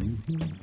Mhm.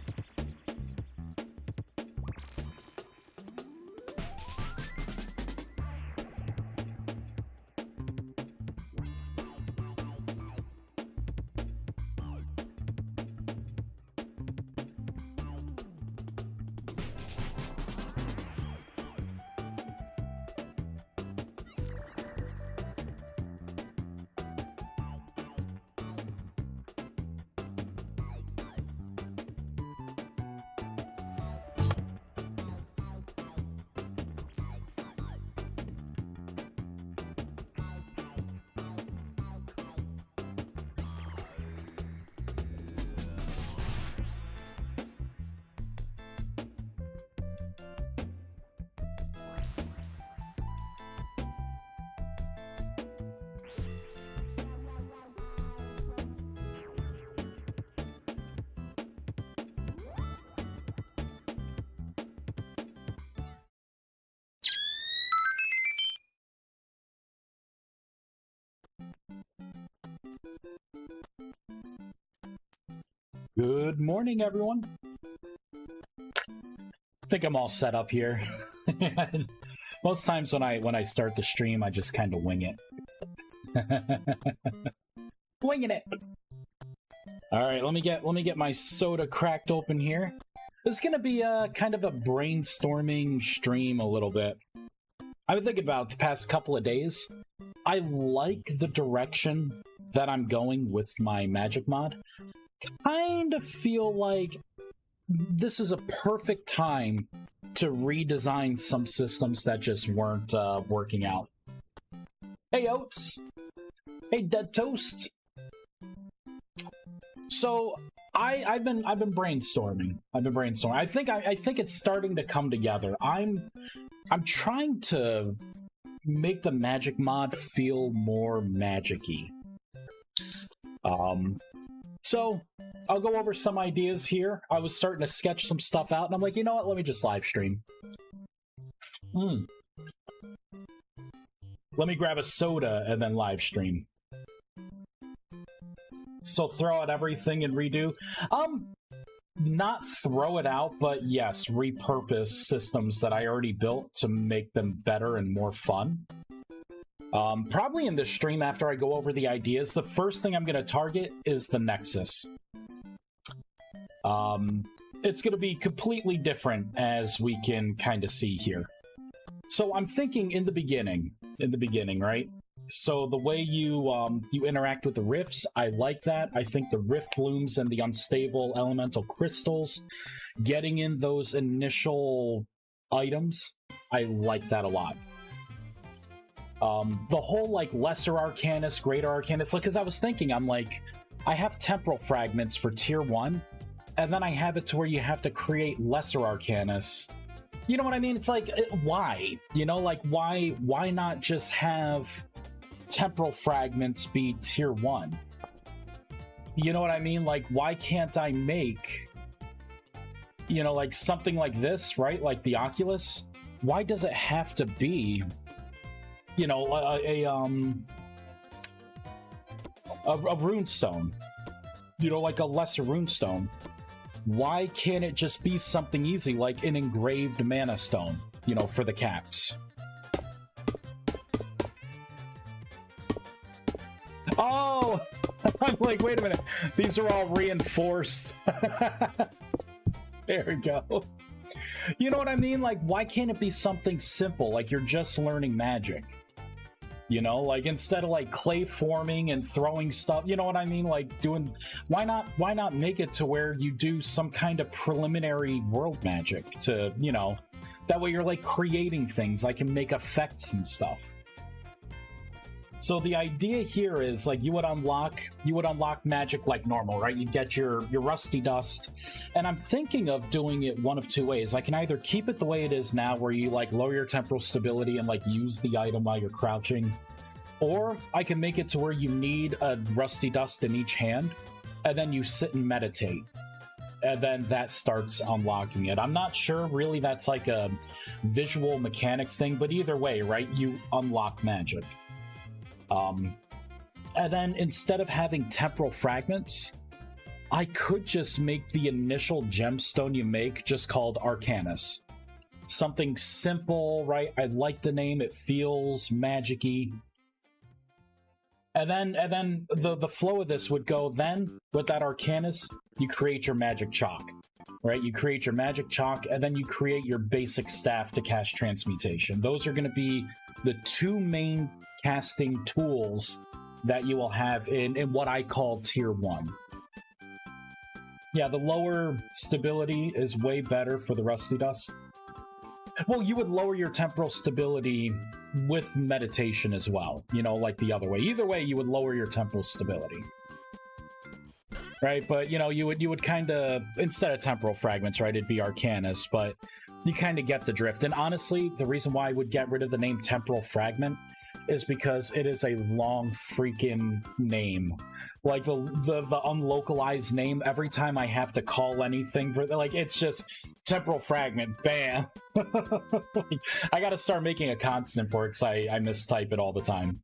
Good morning, everyone. I think I'm all set up here. Most times when I start the stream, I just kind of wing it. Winging it. All right, let me get my soda cracked open here. This is gonna be a kind of a brainstorming stream a little bit. I've been thinking about the past couple of days. I like the direction that I'm going with my magic mod. Kind of feel like this is a perfect time to redesign some systems that just weren't working out. Hey Oats! Hey Dead Toast! So I've been brainstorming. I think it's starting to come together. I'm trying to make the magic mod feel more magic-y. So I'll go over some ideas here. I was starting to sketch some stuff out, and I'm like, you know what? Let me just live stream. Let me grab a soda and then live stream. So throw out everything and redo. Not throw it out, but yes, repurpose systems that I already built to make them better and more fun. Probably in this stream, after I go over the ideas, the first thing I'm going to target is the Nexus. It's going to be completely different, as we can kind of see here. So I'm thinking in the beginning, right? So the way you interact with the rifts, I like that. I think the rift blooms and the unstable elemental crystals, getting in those initial items, I like that a lot. The whole like lesser arcanist, greater arcanist, like, because I was thinking, I'm like, I have temporal fragments for tier 1, and then I have it to where you have to create lesser arcanists. You know what I mean? It's like, why? You know, like, why not just have temporal fragments be tier 1? You know what I mean? Like, why can't I make, you know, like something like this, right? Like the Oculus. Why does it have to be, you know, a runestone? You know, like a lesser runestone. Why can't it just be something easy, like an engraved mana stone, you know, for the caps? Oh! I'm like, wait a minute. These are all reinforced. There we go. You know what I mean? Like, why can't it be something simple? Like, you're just learning magic. You know, like, instead of like clay forming and throwing stuff, you know what I mean? Like doing, why not make it to where you do some kind of preliminary world magic to, you know, that way you're like creating things, I can make effects and stuff. So the idea here is like you would unlock magic like normal, right? You get your rusty dust, and I'm thinking of doing it one of two ways. I can either keep it the way it is now, where you like lower your temporal stability and like use the item while you're crouching, or I can make it to where you need a rusty dust in each hand, and then you sit and meditate, and then that starts unlocking it. I'm not sure really that's like a visual mechanic thing, but either way, right? You unlock magic. And then instead of having temporal fragments, I could just make the initial gemstone you make just called Arcanus. Something simple, right? I like the name. It feels magic-y. And then the flow of this would go, then with that Arcanus, you create your magic chalk, right? You create your magic chalk, and then you create your basic staff to cast transmutation. Those are going to be the two main casting tools that you will have in what I call tier 1. Yeah, the lower stability is way better for the Rusty Dust. Well, you would lower your temporal stability with meditation as well, you know, like the other way. Either way, you would lower your temporal stability. Right? But, you know, you would kind of, instead of temporal fragments, right, it'd be Arcanus, but you kind of get the drift. And honestly, the reason why I would get rid of the name temporal fragment is because it is a long freaking name. Like the unlocalized name, every time I have to call anything for, like, it's just temporal fragment, bam. Like, I gotta start making a consonant for it because I mistype it all the time.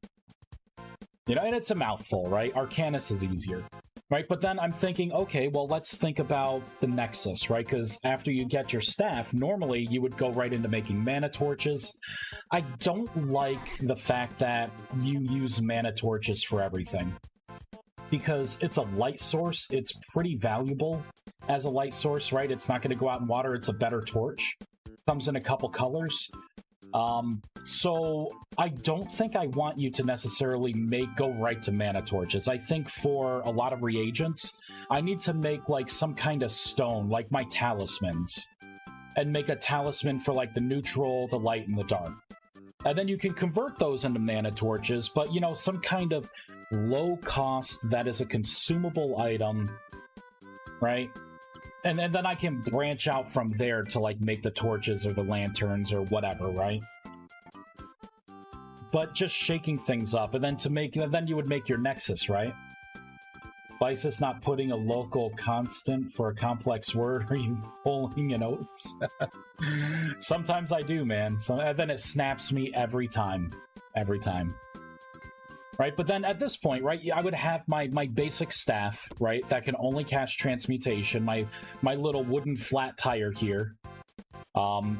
You know, and it's a mouthful, right? Arcanus is easier, right? But then I'm thinking, okay, well, let's think about the Nexus, right? Because after you get your staff, normally you would go right into making mana torches. I don't like the fact that you use mana torches for everything. Because it's a light source, it's pretty valuable as a light source, right? It's not going to go out in water, it's a better torch. Comes in a couple colors. So I don't think I want you to necessarily go right to mana torches. I think for a lot of reagents, I need to make like some kind of stone, like my talismans. And make a talisman for like the neutral, the light, and the dark. And then you can convert those into mana torches, but, you know, some kind of low cost that is a consumable item, right? And then I can branch out from there to, like, make the torches or the lanterns or whatever, right? But just shaking things up, and then you would make your Nexus, right? Vice is not putting a local constant for a complex word. Are you pulling your notes? Sometimes I do, man. And then it snaps me every time. Every time. Right? But then at this point, right, I would have my basic staff, right, that can only cast transmutation, my little wooden flat tire here. And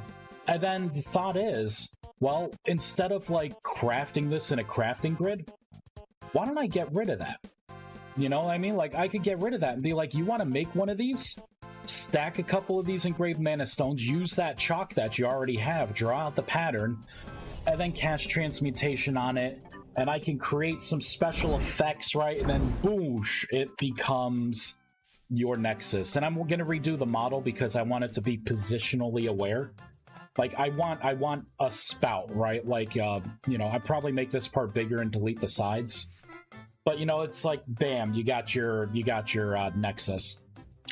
then the thought is, well, instead of, like, crafting this in a crafting grid, why don't I get rid of that? You know what I mean? Like, I could get rid of that and be like, you want to make one of these? Stack a couple of these engraved mana stones, use that chalk that you already have, draw out the pattern, and then cast transmutation on it, and I can create some special effects, right? And then, boosh, it becomes your Nexus. And I'm going to redo the model because I want it to be positionally aware. Like, I want a spout, right? Like, you know, I'd probably make this part bigger and delete the sides. But, you know, it's like, bam, you got your Nexus.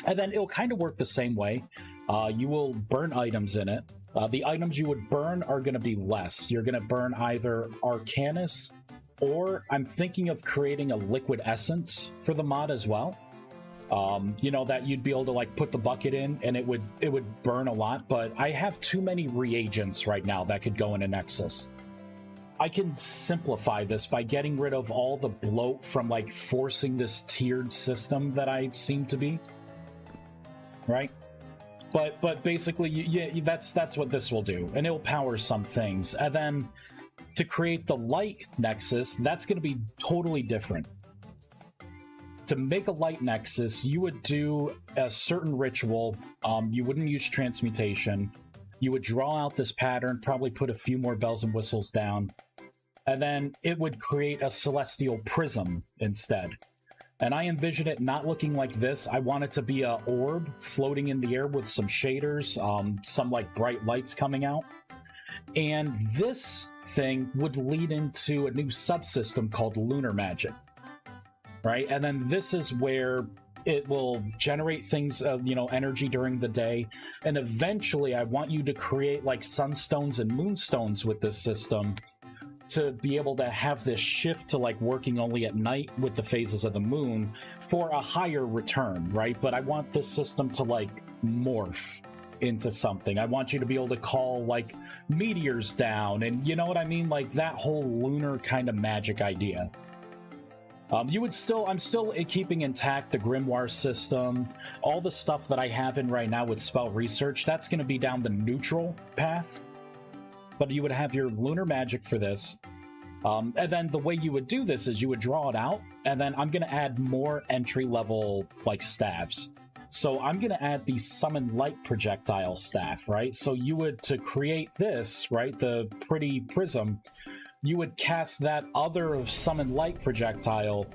And then it'll kind of work the same way. You will burn items in it. The items you would burn are going to be less. You're going to burn either Arcanus, or I'm thinking of creating a liquid essence for the mod as well. You know, that you'd be able to, like, put the bucket in and it would burn a lot. But I have too many reagents right now that could go in a Nexus. I can simplify this by getting rid of all the bloat from, like, forcing this tiered system that I seem to be. Right? But basically, yeah, that's what this will do. And it'll power some things. And then, to create the light Nexus, that's going to be totally different. To make a light Nexus, you would do a certain ritual. You wouldn't use transmutation. You would draw out this pattern, probably put a few more bells and whistles down. And then it would create a celestial prism instead. And I envision it not looking like this. I want it to be an orb floating in the air with some shaders, some like bright lights coming out. And this thing would lead into a new subsystem called lunar magic, right? And then this is where it will generate things, you know, energy during the day. And eventually I want you to create like sunstones and moonstones with this system, to be able to have this shift to like working only at night with the phases of the moon for a higher return, right? But I want this system to like morph into something. I want you to be able to call like meteors down, and you know what I mean? Like that whole lunar kind of magic idea. I'm still keeping intact the grimoire system. All the stuff that I have in right now with spell research, that's going to be down the neutral path. But you would have your lunar magic for this. And then the way you would do this is you would draw it out, and then I'm going to add more entry-level, like, staves. So I'm going to add the Summon Light projectile staff, right? So you would, to create this, right, the pretty prism, you would cast that other Summon Light projectile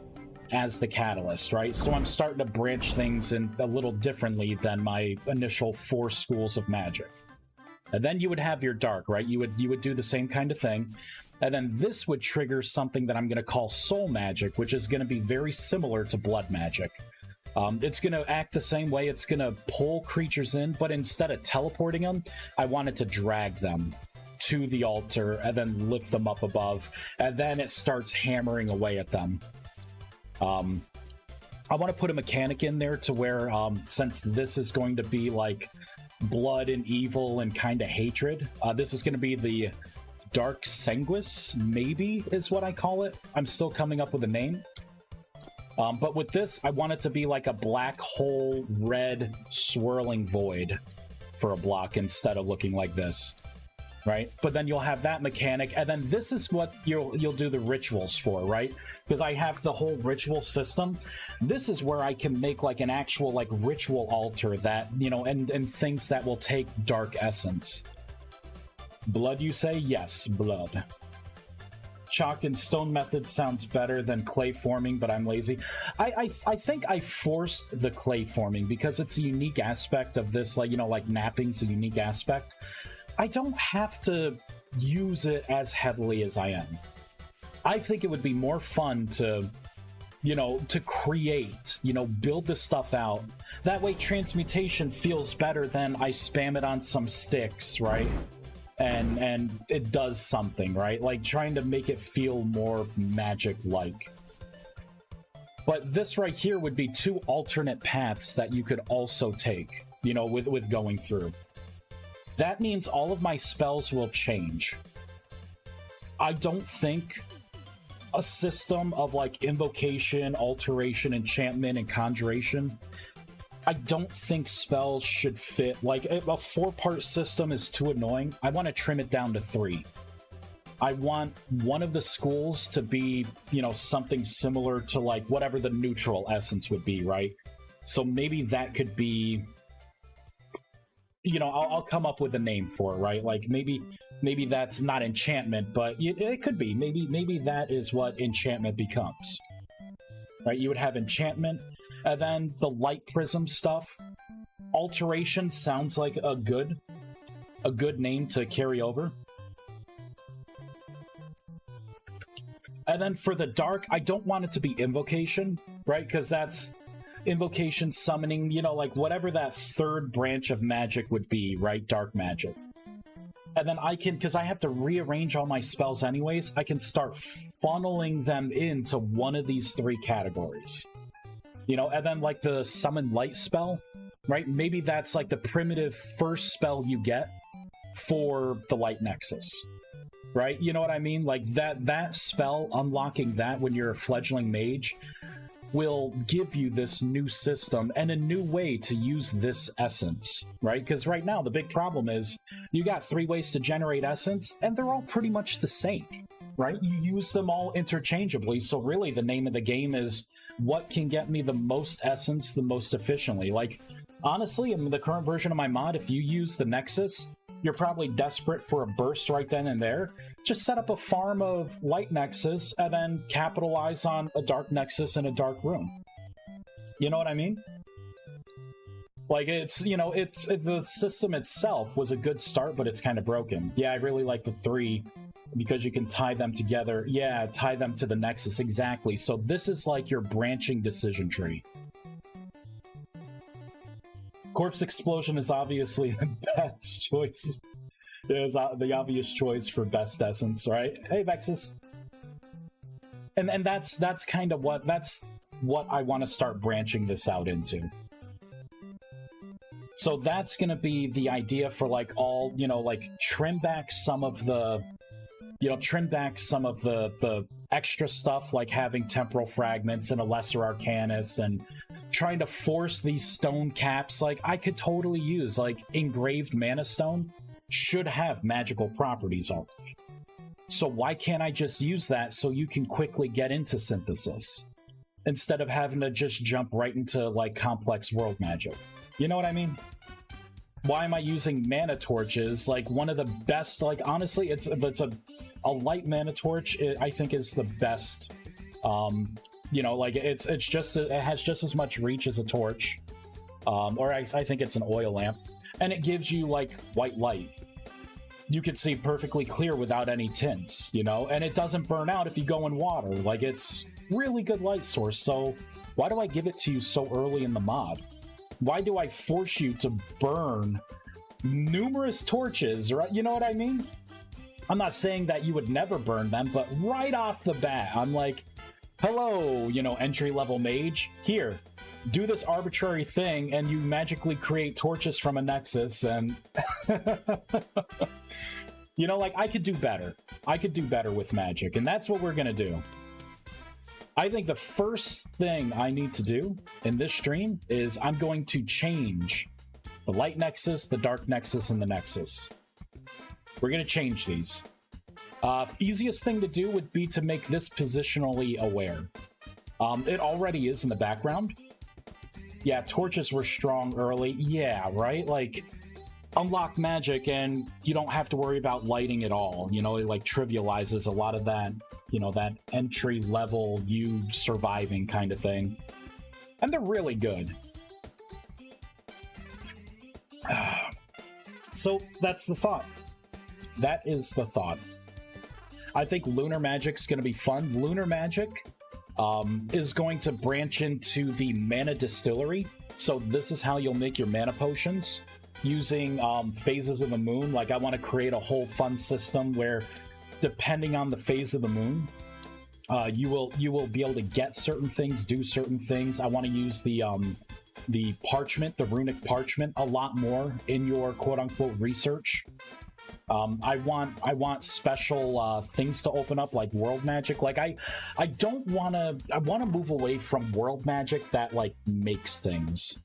as the catalyst, right? So I'm starting to branch things in a little differently than my initial 4 schools of magic. And then you would have your dark, right? You would do the same kind of thing. And then this would trigger something that I'm going to call soul magic, which is going to be very similar to blood magic. It's going to act the same way. It's going to pull creatures in, but instead of teleporting them, I wanted to drag them to the altar and then lift them up above, and then it starts hammering away at them. I want to put a mechanic in there to where, since this is going to be like blood and evil and kind of hatred, this is going to be the Dark Sanguis, maybe is what I call it. I'm still coming up with a name. But with this, I want it to be like a black hole, red, swirling void for a block instead of looking like this. Right? But then you'll have that mechanic, and then this is what you'll do the rituals for, right? Because I have the whole ritual system. This is where I can make like an actual like ritual altar that, you know, and things that will take dark essence. Blood, you say? Yes, blood. Chalk and stone method sounds better than clay forming, but I'm lazy. I think I forced the clay forming because it's a unique aspect of this, like, you know, like napping's a unique aspect. I don't have to use it as heavily as I am. I think it would be more fun to, you know, to create, you know, build this stuff out. That way transmutation feels better than I spam it on some sticks, right? And it does something, right? Like trying to make it feel more magic-like. But this right here would be 2 alternate paths that you could also take, you know, with going through. That means all of my spells will change. I don't think a system of like invocation, alteration, enchantment, and conjuration, I don't think spells should fit. Like a 4-part system is too annoying. I want to trim it down to 3. I want one of the schools to be, you know, something similar to like whatever the neutral essence would be, right? So maybe that could be, you know, I'll come up with a name for it, right? Like maybe that's not enchantment, but it could be. Maybe that is what enchantment becomes, right? You would have enchantment, and then the light prism stuff. Alteration sounds like a good name to carry over. And then for the dark, I don't want it to be invocation, right? Because that's invocation, summoning, you know, like whatever that 3rd branch of magic would be, right? Dark magic. And then I can, because I have to rearrange all my spells anyways, I can start funneling them into one of these 3 categories. You know, and then like the summon light spell, right? Maybe that's like the primitive first spell you get for the light nexus, right? You know what I mean? Like that spell, unlocking that when you're a fledgling mage, will give you this new system and a new way to use this essence, right? Because right now the big problem is you got 3 ways to generate essence and they're all pretty much the same, right? You use them all interchangeably, so really the name of the game is what can get me the most essence the most efficiently. Like honestly, in the current version of my mod, if you use the Nexus, you're probably desperate for a burst right then and there. Just set up a farm of light Nexus and then capitalize on a dark Nexus in a dark room. You know what I mean? Like, it's, you know, it's the system itself was a good start, but it's kind of broken. Yeah, I really like the 3 because you can tie them together. Yeah, tie them to the Nexus, exactly. So this is like your branching decision tree. Corpse Explosion is obviously the best choice. It is the obvious choice for best essence, right? Hey, Vexus. And that's kind of what I want to start branching this out into. So that's going to be the idea for like all, you know, like trim back some of the you know, trim back some of the extra stuff, like having temporal fragments and a lesser arcanus and trying to force these stone caps. Like, I could totally use, like, engraved mana stone should have magical properties already. So why can't I just use that so you can quickly get into synthesis instead of having to just jump right into, like, complex world magic? You know what I mean? Why am I using mana torches? Like, one of the best, like, honestly, it's a light mana torch, I think, is the best. You know, like, it has just as much reach as a torch, or I think it's an oil lamp, and it gives you, like, white light. You can see perfectly clear without any tints, you know, and it doesn't burn out if you go in water. Like, it's really good light source. So why do I give it to you so early in the mod? Why do I force you to burn numerous torches, right? You know what I mean? I'm not saying that you would never burn them, but right off the bat, I'm like, hello, you know, entry-level mage, here, do this arbitrary thing, and you magically create torches from a nexus, and... You know, like, I could do better. I could do better with magic, and that's what we're gonna do. I think the first thing I need to do in this stream is I'm going to change the light nexus, the dark nexus, and the nexus. We're gonna change these. Easiest thing to do would be to make this positionally aware. It already is in the background. Yeah, torches were strong early. Yeah, right? Like, unlock magic and you don't have to worry about lighting at all. You know, it, like, trivializes a lot of that, you know, that entry level, you surviving kind of thing. And they're really good. So that's the thought. That is the thought. I think lunar magic's going to be fun. Lunar magic is going to branch into the mana distillery. So this is how you'll make your mana potions, using phases of the moon. Like, I want to create a whole fun system where, depending on the phase of the moon, you will be able to get certain things, do certain things. I want to use the parchment, the runic parchment, a lot more in your quote-unquote research. I want special things to open up, like world magic. Like, I want to move away from world magic that, like, makes things.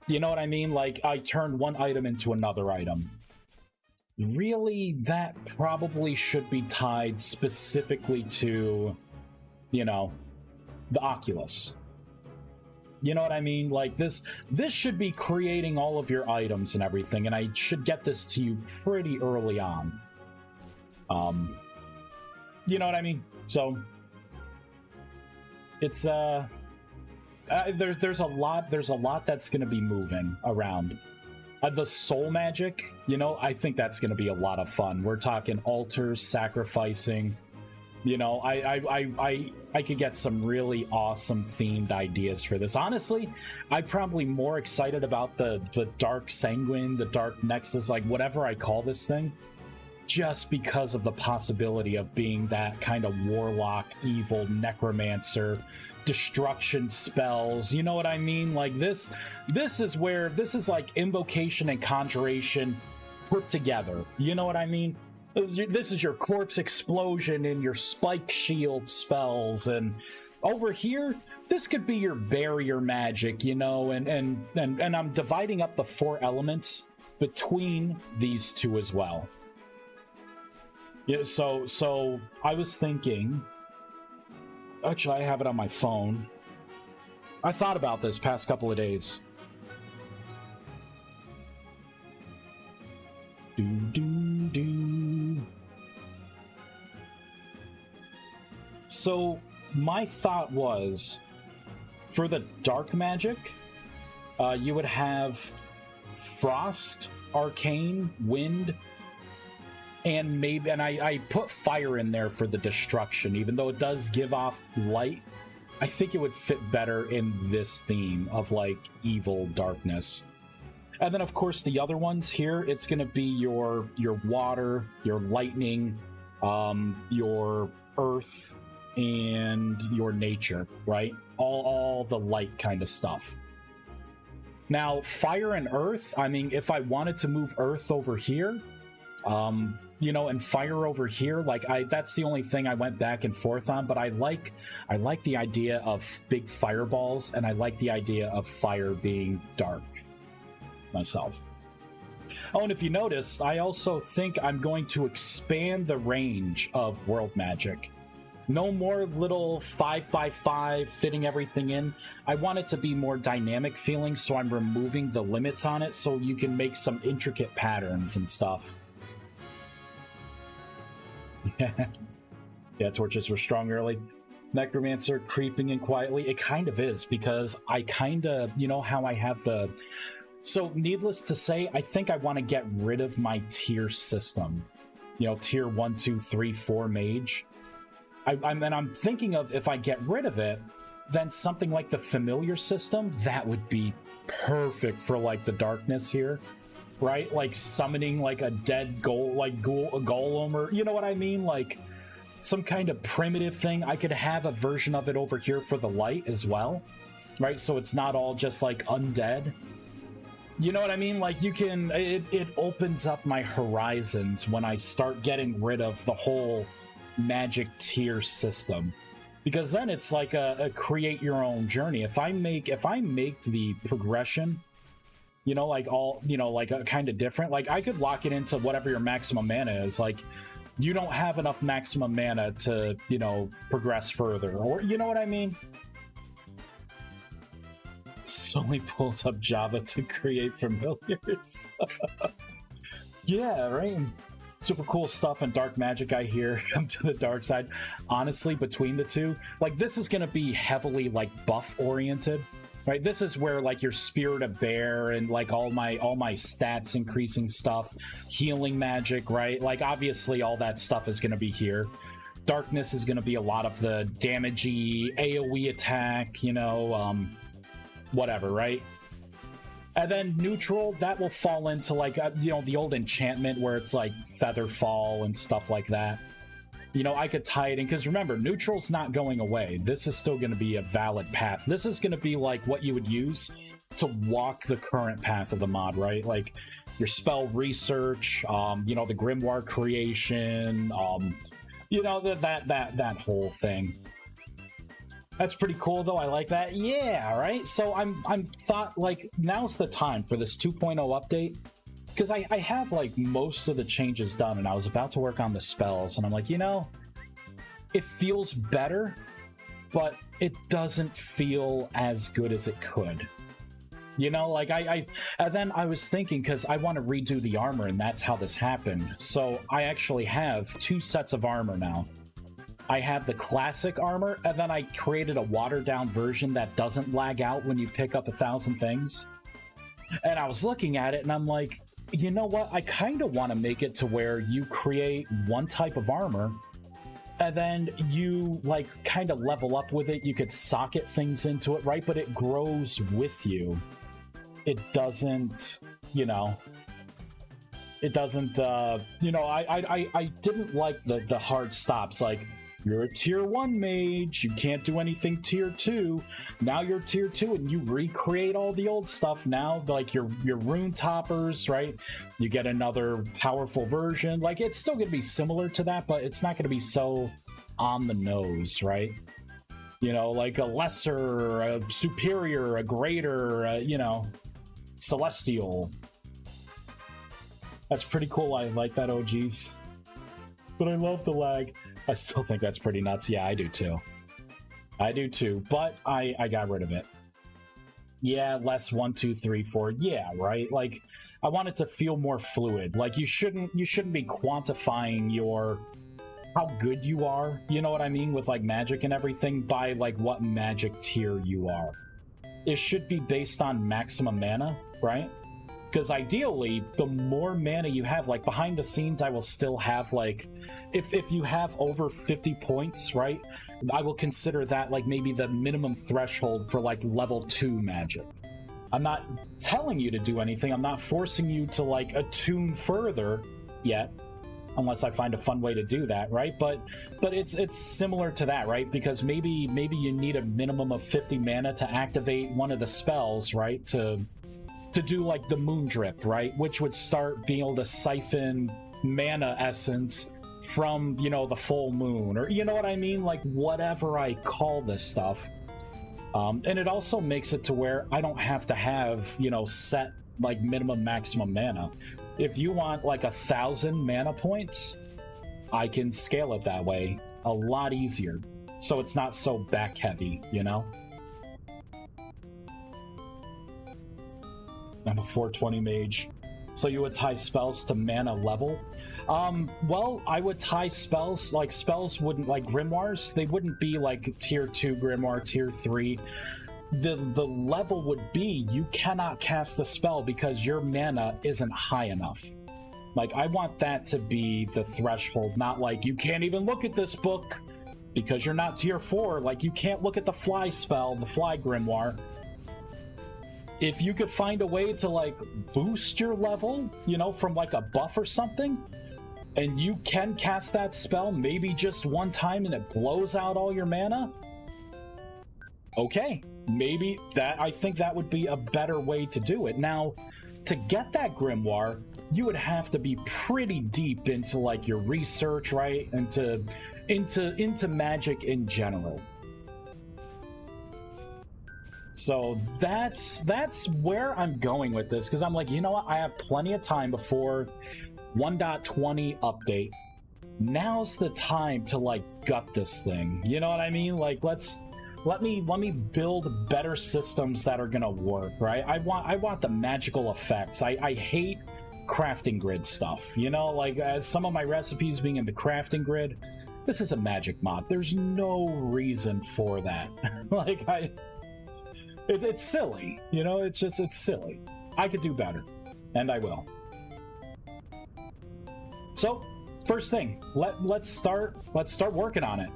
You know what I mean? Like, I turned one item into another item. Really, that probably should be tied specifically to, you know, the Oculus. You know what I mean? Like, this should be creating all of your items and everything, and I should get this to you pretty early on. You know what I mean? So, it's, there's a lot that's going to be moving around. The soul magic, you know, I think that's going to be a lot of fun. We're talking altars, sacrificing. You know, I could get some really awesome themed ideas for this. Honestly, I'm probably more excited about the Dark Sanguine, the Dark Nexus, like, whatever I call this thing, just because of the possibility of being that kind of warlock, evil necromancer, destruction spells. You know what I mean? Like, this is like invocation and conjuration put together. You know what I mean? This is your corpse explosion and your spike shield spells, and over here, this could be your barrier magic, you know, and I'm dividing up the 4 elements between these two as well. Yeah, so I was thinking, actually, I have it on my phone. I thought about this past couple of days. So my thought was, for the dark magic, you would have frost, arcane, wind, and maybe, and I put fire in there for the destruction, even though it does give off light. I think it would fit better in this theme of, like, evil darkness. And then, of course, the other ones here, it's going to be your water, your lightning, your earth, and your nature, right? All the light kind of stuff. Now, fire and earth, I mean, if I wanted to move earth over here, you know, and fire over here. Like that's the only thing I went back and forth on, but I like the idea of big fireballs, and I like the idea of fire being dark myself. Oh, and if you notice, I also think I'm going to expand the range of world magic. No more little 5x5 fitting everything in. I want it to be more dynamic feeling, so I'm removing the limits on it so you can make some intricate patterns and stuff. Yeah, torches were strong early. Necromancer creeping in quietly. It kind of is, because I kind of, you know how I have the... So, needless to say, I think I want to get rid of my tier system. You know, tier 1, 2, 3, 4 mage. I'm thinking of, if I get rid of it, then something like the familiar system, that would be perfect for, like, the darkness here. Right? Like, summoning, like, a dead golem, or, you know what I mean? Like, some kind of primitive thing. I could have a version of it over here for the light as well. Right? So it's not all just, like, undead. You know what I mean? Like, you can... It opens up my horizons when I start getting rid of the whole magic tier system. Because then it's like a create your own journey. If I make the progression, you know, like all, you know, like kind of different, like I could lock it into whatever your maximum mana is. Like, you don't have enough maximum mana to, you know, progress further, or, you know what I mean? Solely pulls up Java to create familiars. Yeah, right? Super cool stuff and dark magic, I hear. Come to the dark side. Honestly, between the two, like, this is going to be heavily, like, buff-oriented, right? This is where, like, your Spirit of Bear and, like, all my stats increasing stuff, healing magic, right? Like, obviously, all that stuff is going to be here. Darkness is going to be a lot of the damagey AoE attack, you know, whatever, right? And then neutral, that will fall into, like, you know, the old enchantment where it's like Featherfall and stuff like that. You know, I could tie it in, because remember, neutral's not going away. This is still going to be a valid path. This is going to be like what you would use to walk the current path of the mod, right? Like your spell research, you know, the grimoire creation, you know, that whole thing. That's pretty cool, though. I like that. Yeah, right? So I'm thought, like, now's the time for this 2.0 update, because I have, like, most of the changes done, and I was about to work on the spells, and I'm like, you know, it feels better, but it doesn't feel as good as it could. You know, like, and then I was thinking, because I want to redo the armor, and that's how this happened. So I actually have 2 sets of armor now. I have the classic armor, and then I created a watered-down version that doesn't lag out when you pick up 1,000 things. And I was looking at it, and I'm like, you know what? I kind of want to make it to where you create one type of armor, and then you, like, kind of level up with it. You could socket things into it, right? But it grows with you. It doesn't, you know... It doesn't, you know, I didn't like the hard stops, like... You're a tier 1 mage, you can't do anything tier 2. Now you're tier 2 and you recreate all the old stuff. Now, like, your rune toppers, right? You get another powerful version. Like, it's still going to be similar to that, but it's not going to be so on the nose, right? You know, like a lesser, a superior, a greater, you know, celestial. That's pretty cool. I like that, OGs. But I love the lag. I still think that's pretty nuts. Yeah, I do too. I do too, but I got rid of it. Yeah, less 1, 2, 3, 4. Yeah, right? Like, I want it to feel more fluid. Like, you shouldn't be quantifying your... how good you are, you know what I mean, with, like, magic and everything by, like, what magic tier you are. It should be based on maximum mana, right? Because ideally, the more mana you have, like, behind the scenes, I will still have, like... If you have over 50 points, right, I will consider that, like, maybe the minimum threshold for, like, level 2 magic. I'm not telling you to do anything. I'm not forcing you to, like, attune further yet, unless I find a fun way to do that, right? But it's similar to that, right? Because maybe you need a minimum of 50 mana to activate one of the spells, right? To do, like, the moon drip, right? Which would start being able to siphon mana essence from, you know, the full moon, or you know what I mean, like whatever I call this stuff. And it also makes it to where I don't have to have, you know, set like minimum maximum mana. If you want like 1,000 mana points, I can scale it that way a lot easier, so it's not so back heavy, you know. I'm a 420 mage. So you would tie spells to mana level? Well, I would tie spells, like spells wouldn't, like grimoires, they wouldn't be like tier 2 grimoire, tier 3. The level would be you cannot cast the spell because your mana isn't high enough. Like, I want that to be the threshold, not like you can't even look at this book because you're not tier 4. Like, you can't look at the fly spell, the fly grimoire. If you could find a way to like boost your level, you know, from like a buff or something, and you can cast that spell maybe just one time and it blows out all your mana, okay, maybe that, I think that would be a better way to do it. Now, to get that grimoire, you would have to be pretty deep into like your research, right? Into magic in general. So that's where I'm going with this, because I'm like, you know what, I have plenty of time before 1.20 update. Now's the time to like gut this thing, you know what I mean? Like, let me build better systems that are gonna work, right? I want the magical effects. I hate crafting grid stuff, you know, like some of my recipes being in the crafting grid. This is a magic mod, there's no reason for that. Like, it's silly, you know, it's silly. I could do better, and I will. So, first thing, let's start working on it.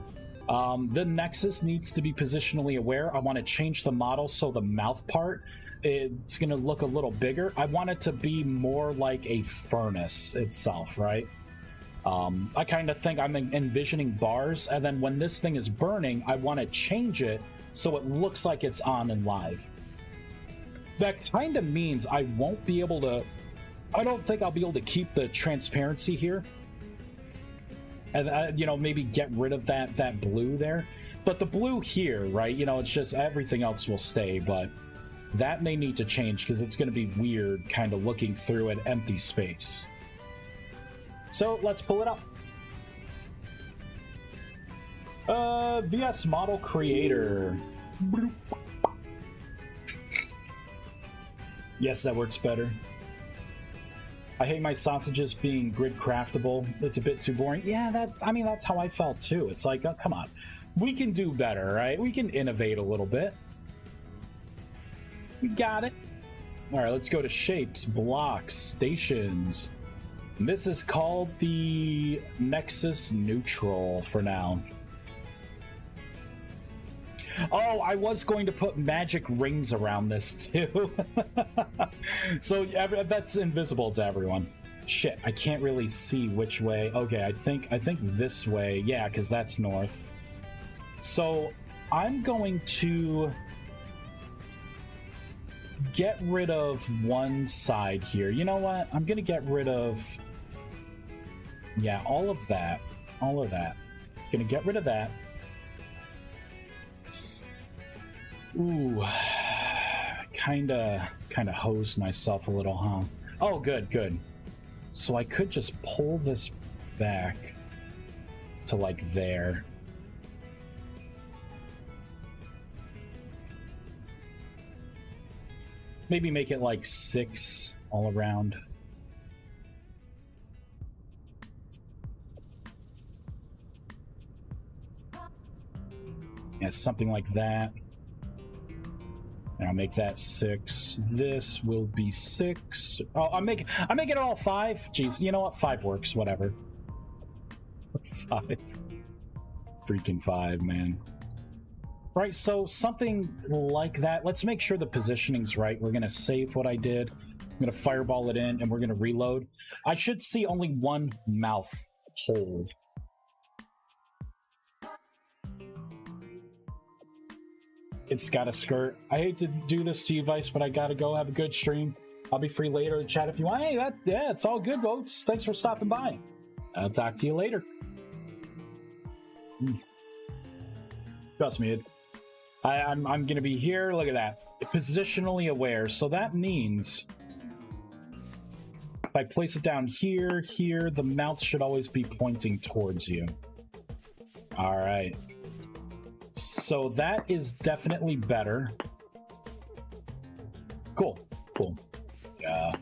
The Nexus needs to be positionally aware. I want to change the model so the mouth part, it's going to look a little bigger. I want it to be more like a furnace itself, right? I kind of think I'm envisioning bars, and then when this thing is burning, I want to change it so it looks like it's on and live. That kind of means I won't be able to, I don't think I'll be able to keep the transparency here. And, you know, maybe get rid of that blue there. But the blue here, right, you know, it's just everything else will stay, but that may need to change because it's going to be weird kind of looking through an empty space. So let's pull it up. VS Model Creator. Yes, that works better. I hate my sausages being grid craftable. It's a bit too boring. Yeah, I mean, that's how I felt too. It's like, oh, come on. We can do better, right? We can innovate a little bit. We got it. All right, let's go to shapes, blocks, stations. And this is called the Nexus Neutral for now. Oh, I was going to put magic rings around this too. So that's invisible to everyone. Shit, I can't really see which way. Okay, I think this way. Yeah, because that's north. So I'm going to get rid of one side here. You know what? I'm going to get rid of... Yeah, all of that. All of that. Going to get rid of that. Ooh, kinda hosed myself a little, huh? Oh, good. So I could just pull this back to like there. Maybe make it like 6 all around. Yeah, something like that. And I'll make that 6. This will be 6. Oh, I'm making it all 5. Jeez, you know what? 5 works. Whatever. 5. Freaking 5, man. Right, so something like that. Let's make sure the positioning's right. We're gonna save what I did. I'm gonna fireball it in, and we're gonna reload. I should see only one mouth hole. It's got a skirt. I hate to do this to you, Vice, but I gotta go have a good stream. I'll be free later to chat if you want. Hey, yeah, it's all good, folks. Thanks for stopping by. I'll talk to you later. Trust me, I'm gonna be here. Look at that, positionally aware. So that means if I place it down here, the mouth should always be pointing towards you. All right. So that is definitely better. Cool. Yeah.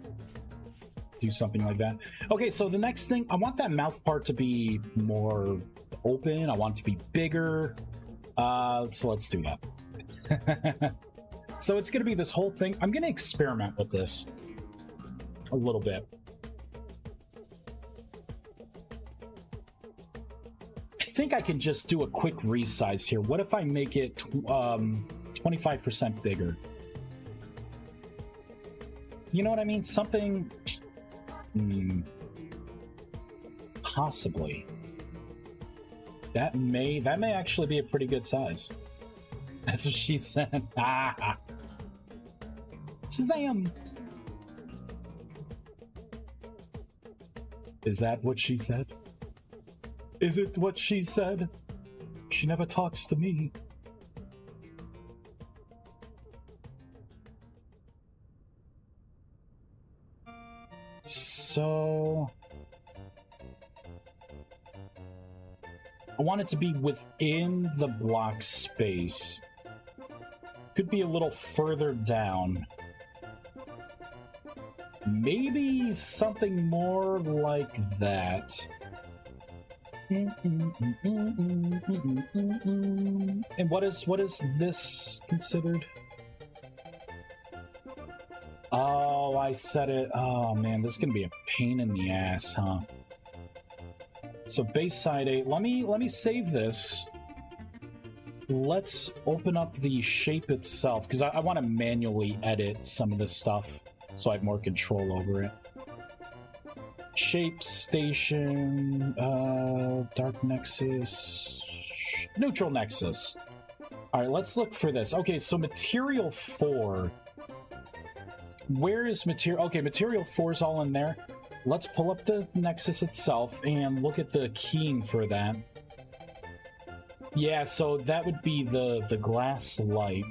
Do something like that. Okay, so the next thing, I want that mouth part to be more open. I want it to be bigger. So let's do that. So it's going to be this whole thing. I'm going to experiment with this a little bit. I think I can just do a quick resize here. What if I make it 25% bigger? You know what I mean? Something... possibly. That may actually be a pretty good size. That's what she said. Shazam! Is that what she said? Is it what she said? She never talks to me. So... I want it to be within the block space. Could be a little further down. Maybe something more like that. And what is this considered? Oh, I said it. Oh man, this is gonna be a pain in the ass, huh? So base side 8. Let me save this. Let's open up the shape itself because I want to manually edit some of this stuff so I have more control over it. Shape station, dark nexus, neutral nexus. All right, let's look for this. Okay, so material 4. Where is material? Okay, material 4 is all in there. Let's pull up the nexus itself and look at the keying for that. Yeah, so that would be the glass light.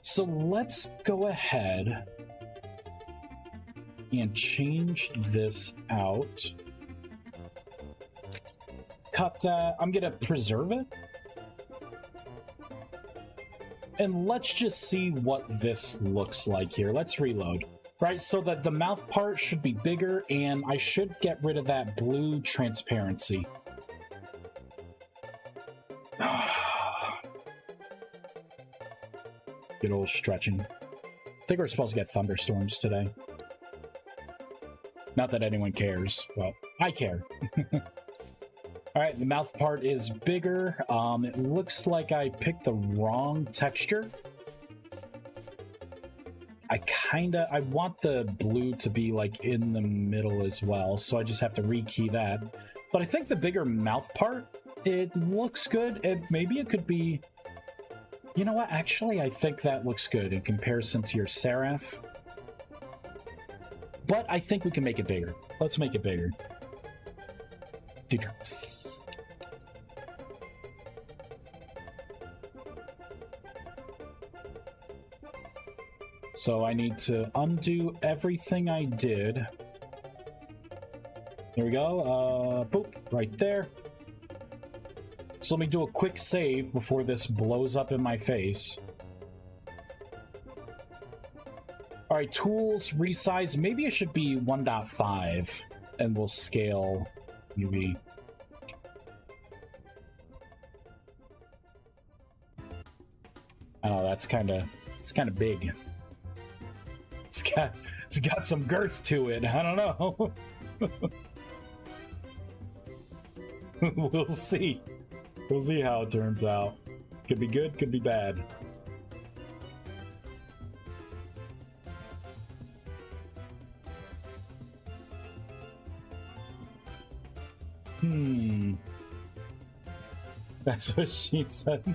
So let's go ahead and change this out. Cut that. I'm gonna preserve it. And let's just see what this looks like here. Let's reload. Right, so that the mouth part should be bigger, and I should get rid of that blue transparency. Good old stretching. I think we're supposed to get thunderstorms today. Not that anyone cares. Well, I care. Alright, the mouth part is bigger. It looks like I picked the wrong texture. I want the blue to be like in the middle as well, so I just have to rekey that. But I think the bigger mouth part, it looks good. Maybe it could be... You know what? Actually, I think that looks good in comparison to your Seraph. But I think we can make it bigger. Let's make it bigger. So I need to undo everything I did. There we go. Boop, right there. So let me do a quick save before this blows up in my face. All right, tools, resize. Maybe it should be 1.5, and we'll scale UV. Oh, it's kind of big. It's got some girth to it. I don't know. We'll see. We'll see how it turns out. Could be good, could be bad. That's what she said.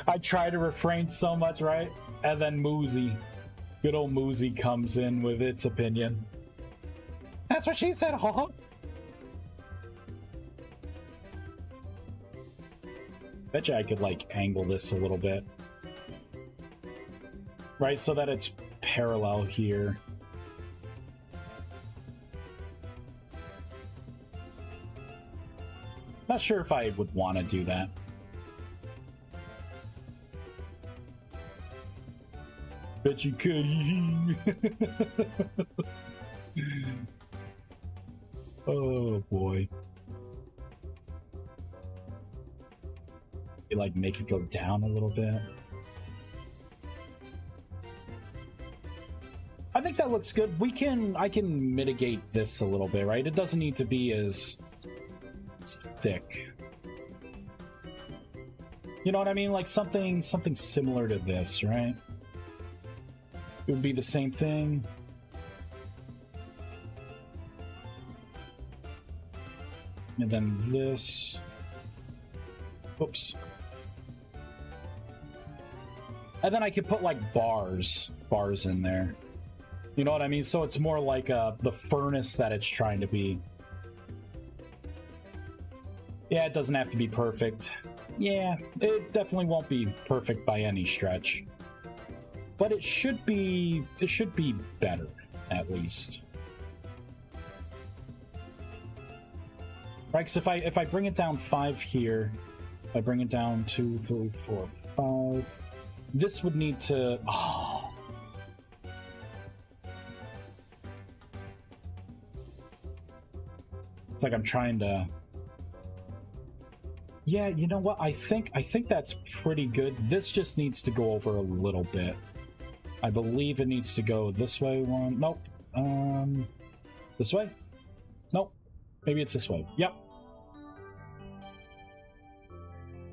I try to refrain so much, right? And then Moozy. Good old Moozy comes in with its opinion. That's what she said, huh? Betcha I could, like, angle this a little bit. Right, so that it's parallel here. Not sure if I would want to do that. Bet you could. Oh boy. You like make it go down a little bit. I think that looks good. I can mitigate this a little bit, right? It doesn't need to be as thick. You know what I mean? Like something similar to this, right? It would be the same thing. And then this. Oops. And then I could put like bars in there. You know what I mean? So it's more like the furnace that it's trying to be. Yeah, it doesn't have to be perfect. Yeah, it definitely won't be perfect by any stretch. But it should be better, at least. Right, because if I bring it down 5 here, if I bring it down 2, 3, 4, 5, this would need to... Oh. It's like I'm trying to... Yeah, you know what? I think that's pretty good. This just needs to go over a little bit. I believe it needs to go this way. One, nope. This way? Nope. Maybe it's this way. Yep.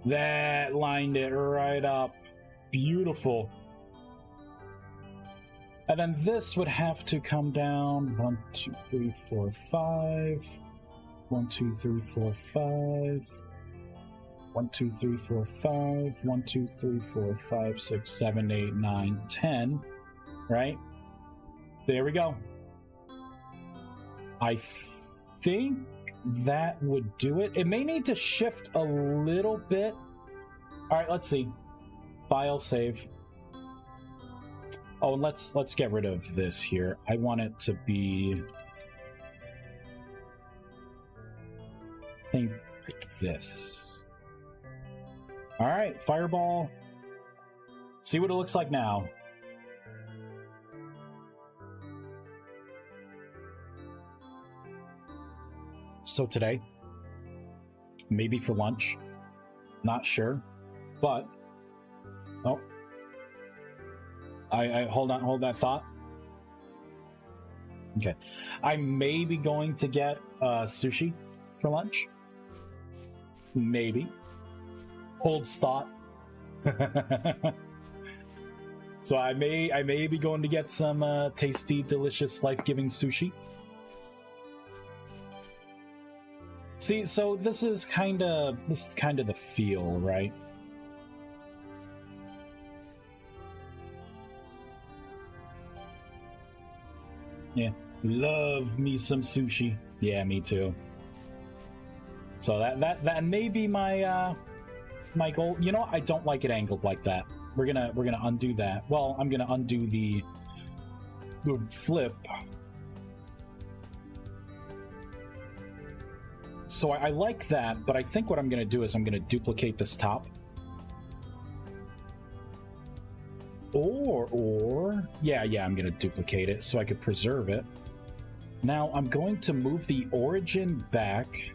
That lined it right up. Beautiful. And then this would have to come down 1, 2, 3, 4, 5. 1, 2, 3, 4, 5. 1, 2, 3, 4, 5. 1, 2, 3, 4, 5, 6, 7, 8, 9, 10. Right? There we go. I think that would do it. It may need to shift a little bit. All right, let's see. File, save. Oh, and let's get rid of this here. I want it to be... I think like this. All right, fireball. See what it looks like now. So today, maybe for lunch, not sure, but oh, I hold that thought. Okay, I may be going to get sushi for lunch. Maybe. Holds thought. So I may be going to get some tasty, delicious, life-giving sushi. See, so this is kind of the feel, right? Yeah, love me some sushi. Yeah, me too. So that may be my my goal. You know, I don't like it angled like that. We're gonna undo that. Well, I'm gonna undo the flip. So I like that, but I think what I'm gonna do is I'm gonna duplicate this top. Or yeah, I'm gonna duplicate it so I could preserve it. Now I'm going to move the origin back.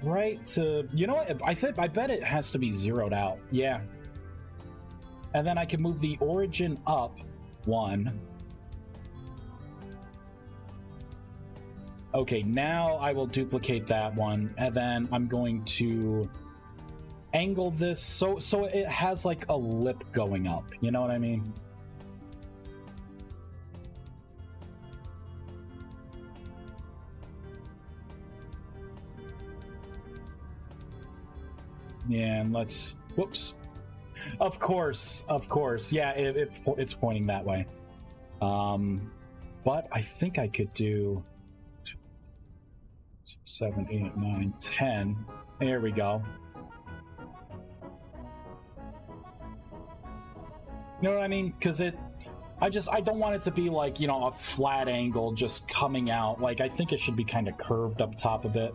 Right to, you know what, I bet it has to be zeroed out. Yeah. And then I can move the origin up 1. Okay, now I will duplicate that one, and then I'm going to angle this so it has like a lip going up. You know what I mean? Yeah, and let's... Whoops. Of course. Yeah, it's pointing that way. But I think I could do 7, 8, 9, 10. There we go. You know what I mean? Because I don't want it to be like, you know, a flat angle just coming out. Like, I think it should be kind of curved up top a bit.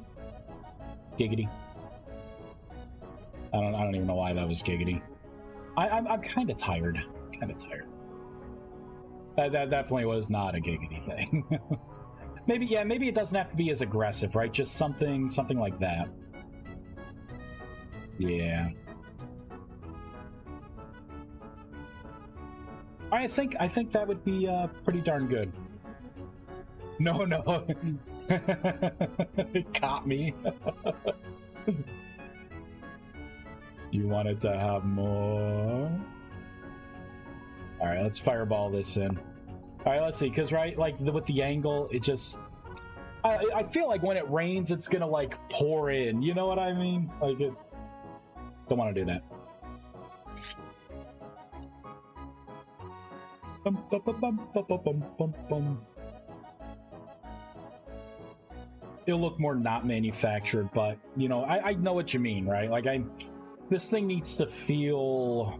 Giggity. I don't even know why that was giggity. I'm kind of tired. That definitely was not a giggity thing. Maybe it doesn't have to be as aggressive, right? Just something like that. Yeah. I think that would be pretty darn good. No. It caught me. You wanted to have more? All right, let's fireball this in. All right, let's see, because right, like with the angle, it just I feel like when it rains, it's gonna like pour in. You know what I mean? Like, it don't want to do that. It'll look more not manufactured, but you know, I know what you mean, right? Like, this thing needs to feel,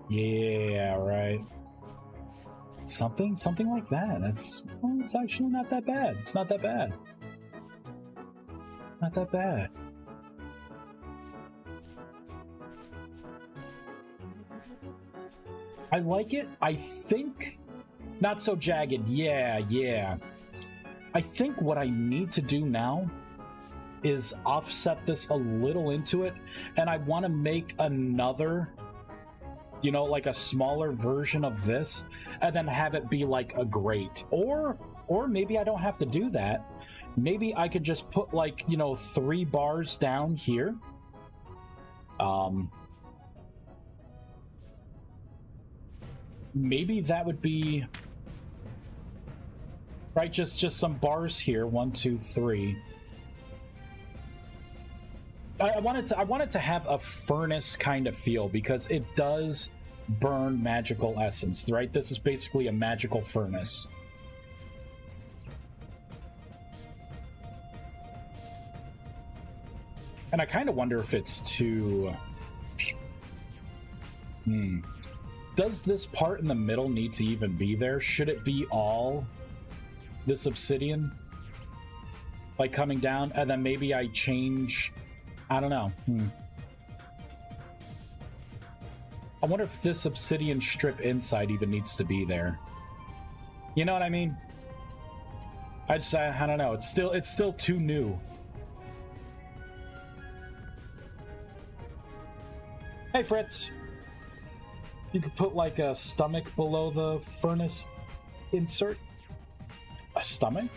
yeah, right. Something like that. That's, well, it's actually not that bad. It's not that bad. Not that bad. I like it. I think not so jagged. Yeah. I think what I need to do now is offset this a little into it, and I want to make another, you know, like a smaller version of this, and then have it be like a grate. Or maybe I don't have to do that. Maybe I could just put, like, you know, 3 bars down here. Maybe that would be right. Just some bars here. 1, 2, 3. I wanted to have a furnace kind of feel, because it does burn magical essence, right? This is basically a magical furnace. And I kind of wonder if it's too... Does this part in the middle need to even be there? Should it be all this obsidian? Like coming down, and then maybe I change... I don't know. I wonder if this obsidian strip inside even needs to be there. You know what I mean? I don't know. It's still too new. Hey, Fritz. You could put like a stomach below the furnace insert. A stomach?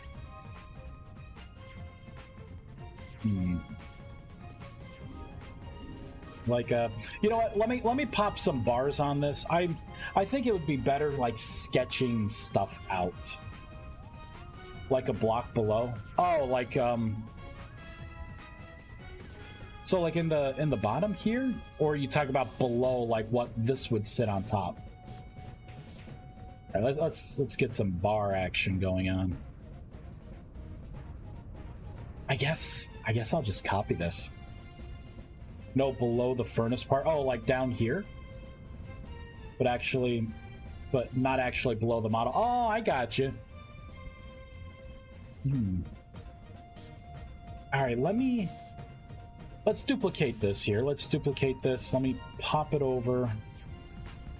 Like, you know what? Let me pop some bars on this. I think it would be better like sketching stuff out, like a block below. Oh, like so like in the bottom here, or you talk about below, like what this would sit on top. All right, let's get some bar action going on. I guess I'll just copy this. No, below the furnace part. Oh, like down here? But not actually below the model. Oh, I got you. All right, let's duplicate this here. Let's duplicate this. Let me pop it over.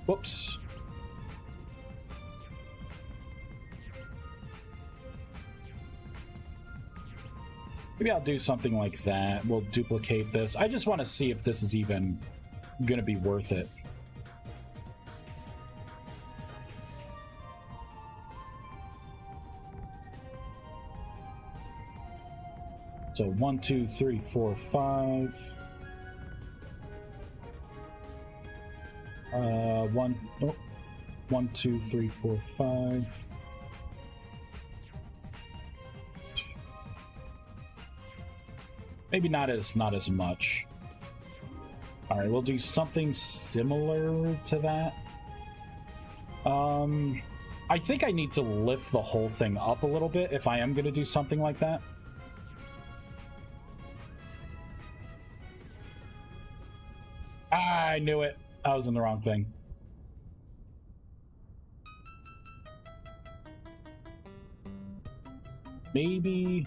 Whoops. Maybe I'll do something like that. We'll duplicate this. I just want to see if this is even going to be worth it. So 1, 2, 3, 4, 5. 1, 2, 3, 4, 5. Maybe not as much. All right, we'll do something similar to that. I think I need to lift the whole thing up a little bit if I am going to do something like that. I knew it. I was in the wrong thing. Maybe...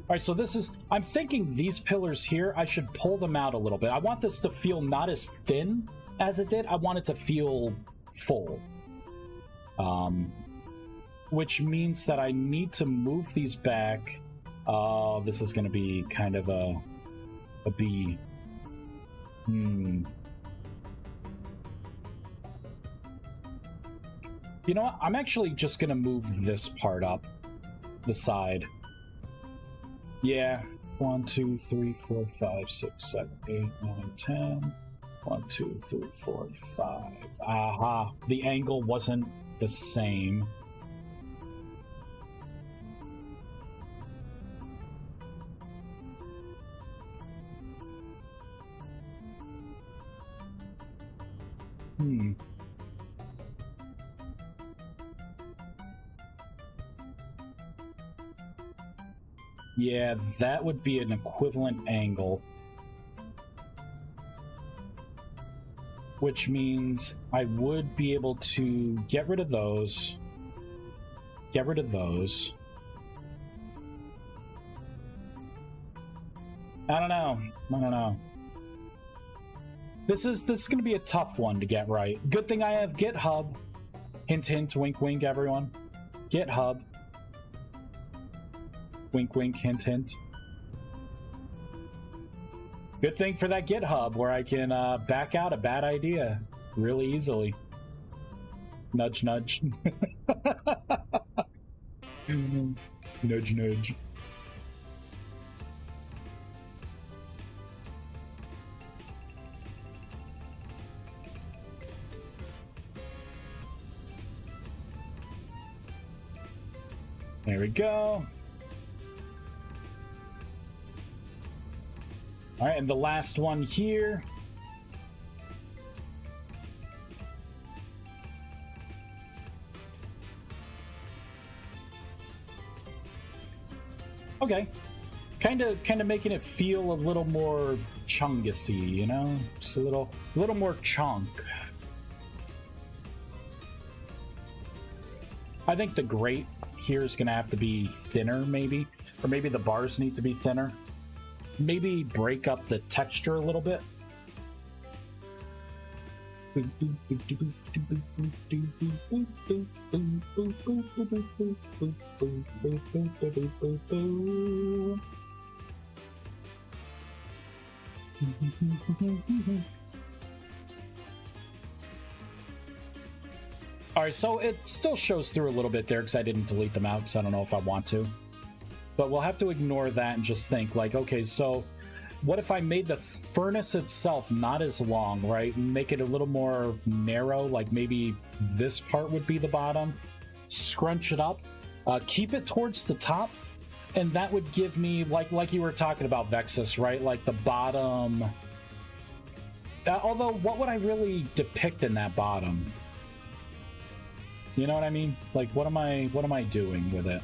All right, so this is... I'm thinking these pillars here, I should pull them out a little bit. I want this to feel not as thin as it did. I want it to feel full. Which means that I need to move these back. This is going to be kind of a B. You know what? I'm actually just going to move this part up. The side. Yeah. 1, 2, 3, 4, 5, 6, 7, 8, 9, 10. 1, 2, 3, 4, 5. Aha. The angle wasn't the same. Yeah, that would be an equivalent angle. Which means I would be able to get rid of those. Get rid of those. I don't know. This is going to be a tough one to get right. Good thing I have GitHub. Hint, hint, wink, wink, everyone. GitHub. Wink, wink, hint, hint. Good thing for that GitHub where I can back out a bad idea really easily. Nudge, nudge. Nudge, nudge. There we go. All right, and the last one here. Okay. Kind of making it feel a little more chungus-y, you know? Just a little more chunk. I think the grate here is going to have to be thinner, maybe. Or maybe the bars need to be thinner. Maybe break up the texture a little bit. All right, so it still shows through a little bit there because I didn't delete them out because I don't know if I want to. But we'll have to ignore that and just think like, okay, so what if I made the furnace itself not as long, right? Make it a little more narrow, like maybe this part would be the bottom. Scrunch it up, keep it towards the top, and that would give me, like you were talking about, Vexus, right? Like the bottom. Although, what would I really depict in that bottom? You know what I mean? Like, what am I doing with it?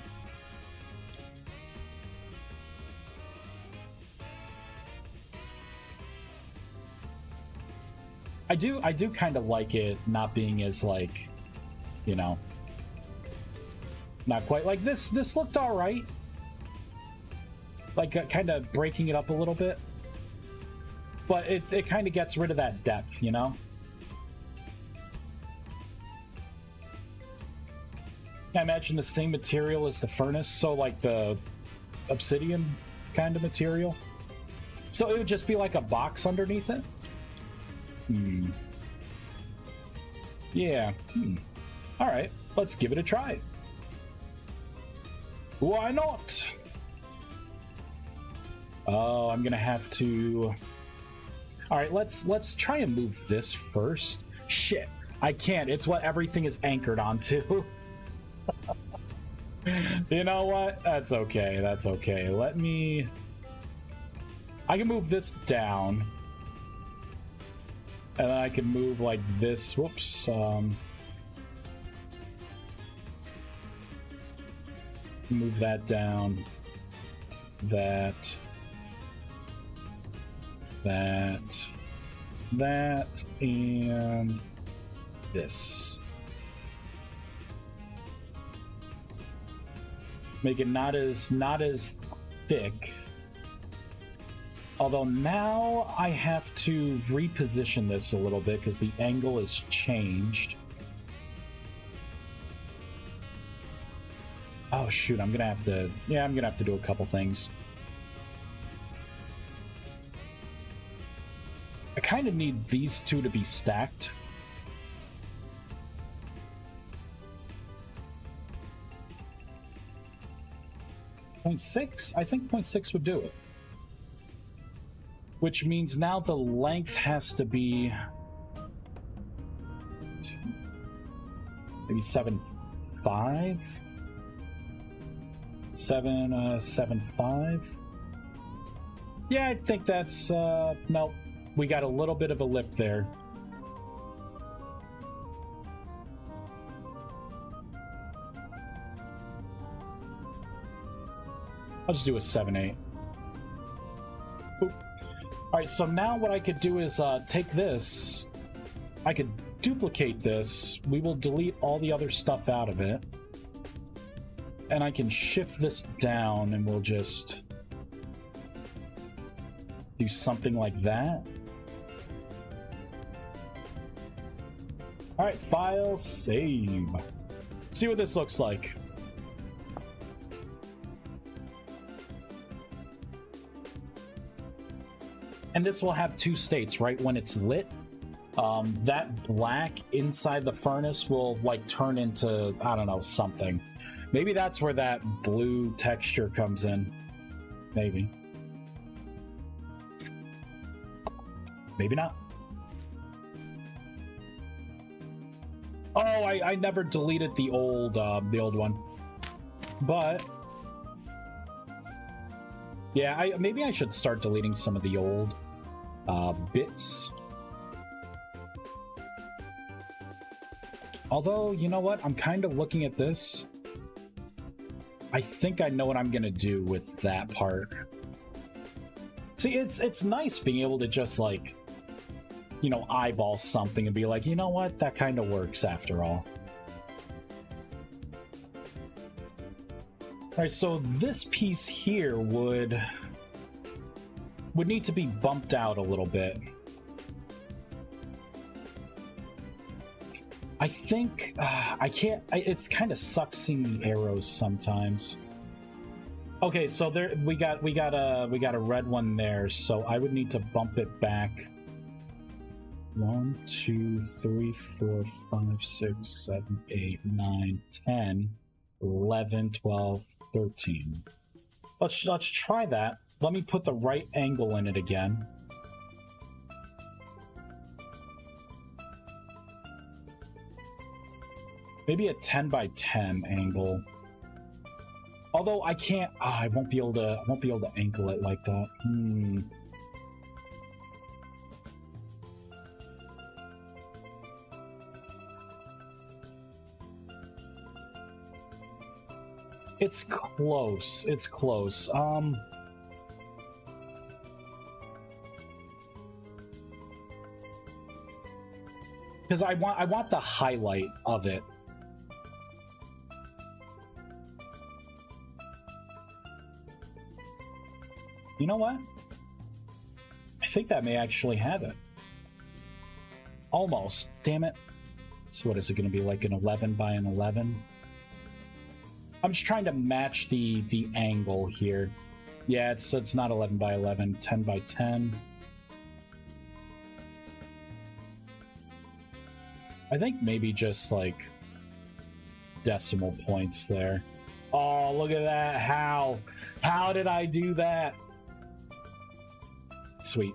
I do kind of like it not being as, like, you know, not quite like this. This looked all right. Like, kind of breaking it up a little bit. But it kind of gets rid of that depth, you know? I imagine the same material as the furnace, so like the obsidian kind of material. So it would just be like a box underneath it? Yeah. Alright, let's give it a try. Why not? Oh, I'm gonna have to... Alright, let's try and move this first. Shit, I can't. It's what everything is anchored onto. You know what? That's okay. That's okay. Let me... I can move this down. And then I can move like this. Whoops. Move that down. That. That. That. And this. Make it not as thick. Although now I have to reposition this a little bit because the angle is changed. Oh shoot, I'm gonna have to do a couple things. I kind of need these two to be stacked. .6? I think 0.6 would do it. Which means now the length has to be maybe 7.5? 7.5? Yeah, I think that's no. We got a little bit of a lip there. I'll just do a 7.8. Alright, so now what I could do is take this. I could duplicate this. We will delete all the other stuff out of it. And I can shift this down and we'll just do something like that. Alright, file, save. See what this looks like. And this will have two states, right? When it's lit, that black inside the furnace will like turn into, I don't know, something. Maybe that's where that blue texture comes in. Maybe. Maybe not. Oh, I never deleted the old one. But yeah, maybe I should start deleting some of the old bits. Although, you know what? I'm kind of looking at this. I think I know what I'm gonna do with that part. See, it's nice being able to just like, you know, eyeball something and be like, you know what? That kind of works after all. Alright, so this piece here would need to be bumped out a little bit. I think I can't. It's kind of sucks seeing the arrows sometimes. Okay, so there we got a red one there. So I would need to bump it back. 1, 2, 3, 4, 5, 6, 7, 8, 9, 10, 11, 12, 13. Let's try that. Let me put the right angle in it again. Maybe a 10 by 10 angle. Although I can't, I won't be able to angle it like that. It's close. It's close. Because I want the highlight of it. You know what? I think that may actually have it. Almost. Damn it. So what is it going to be, like an 11 by an 11? I'm just trying to match the angle here. Yeah, it's not 11 by 11, 10 by 10. I think maybe just like decimal points there. Oh, look at that. How did I do that? Sweet.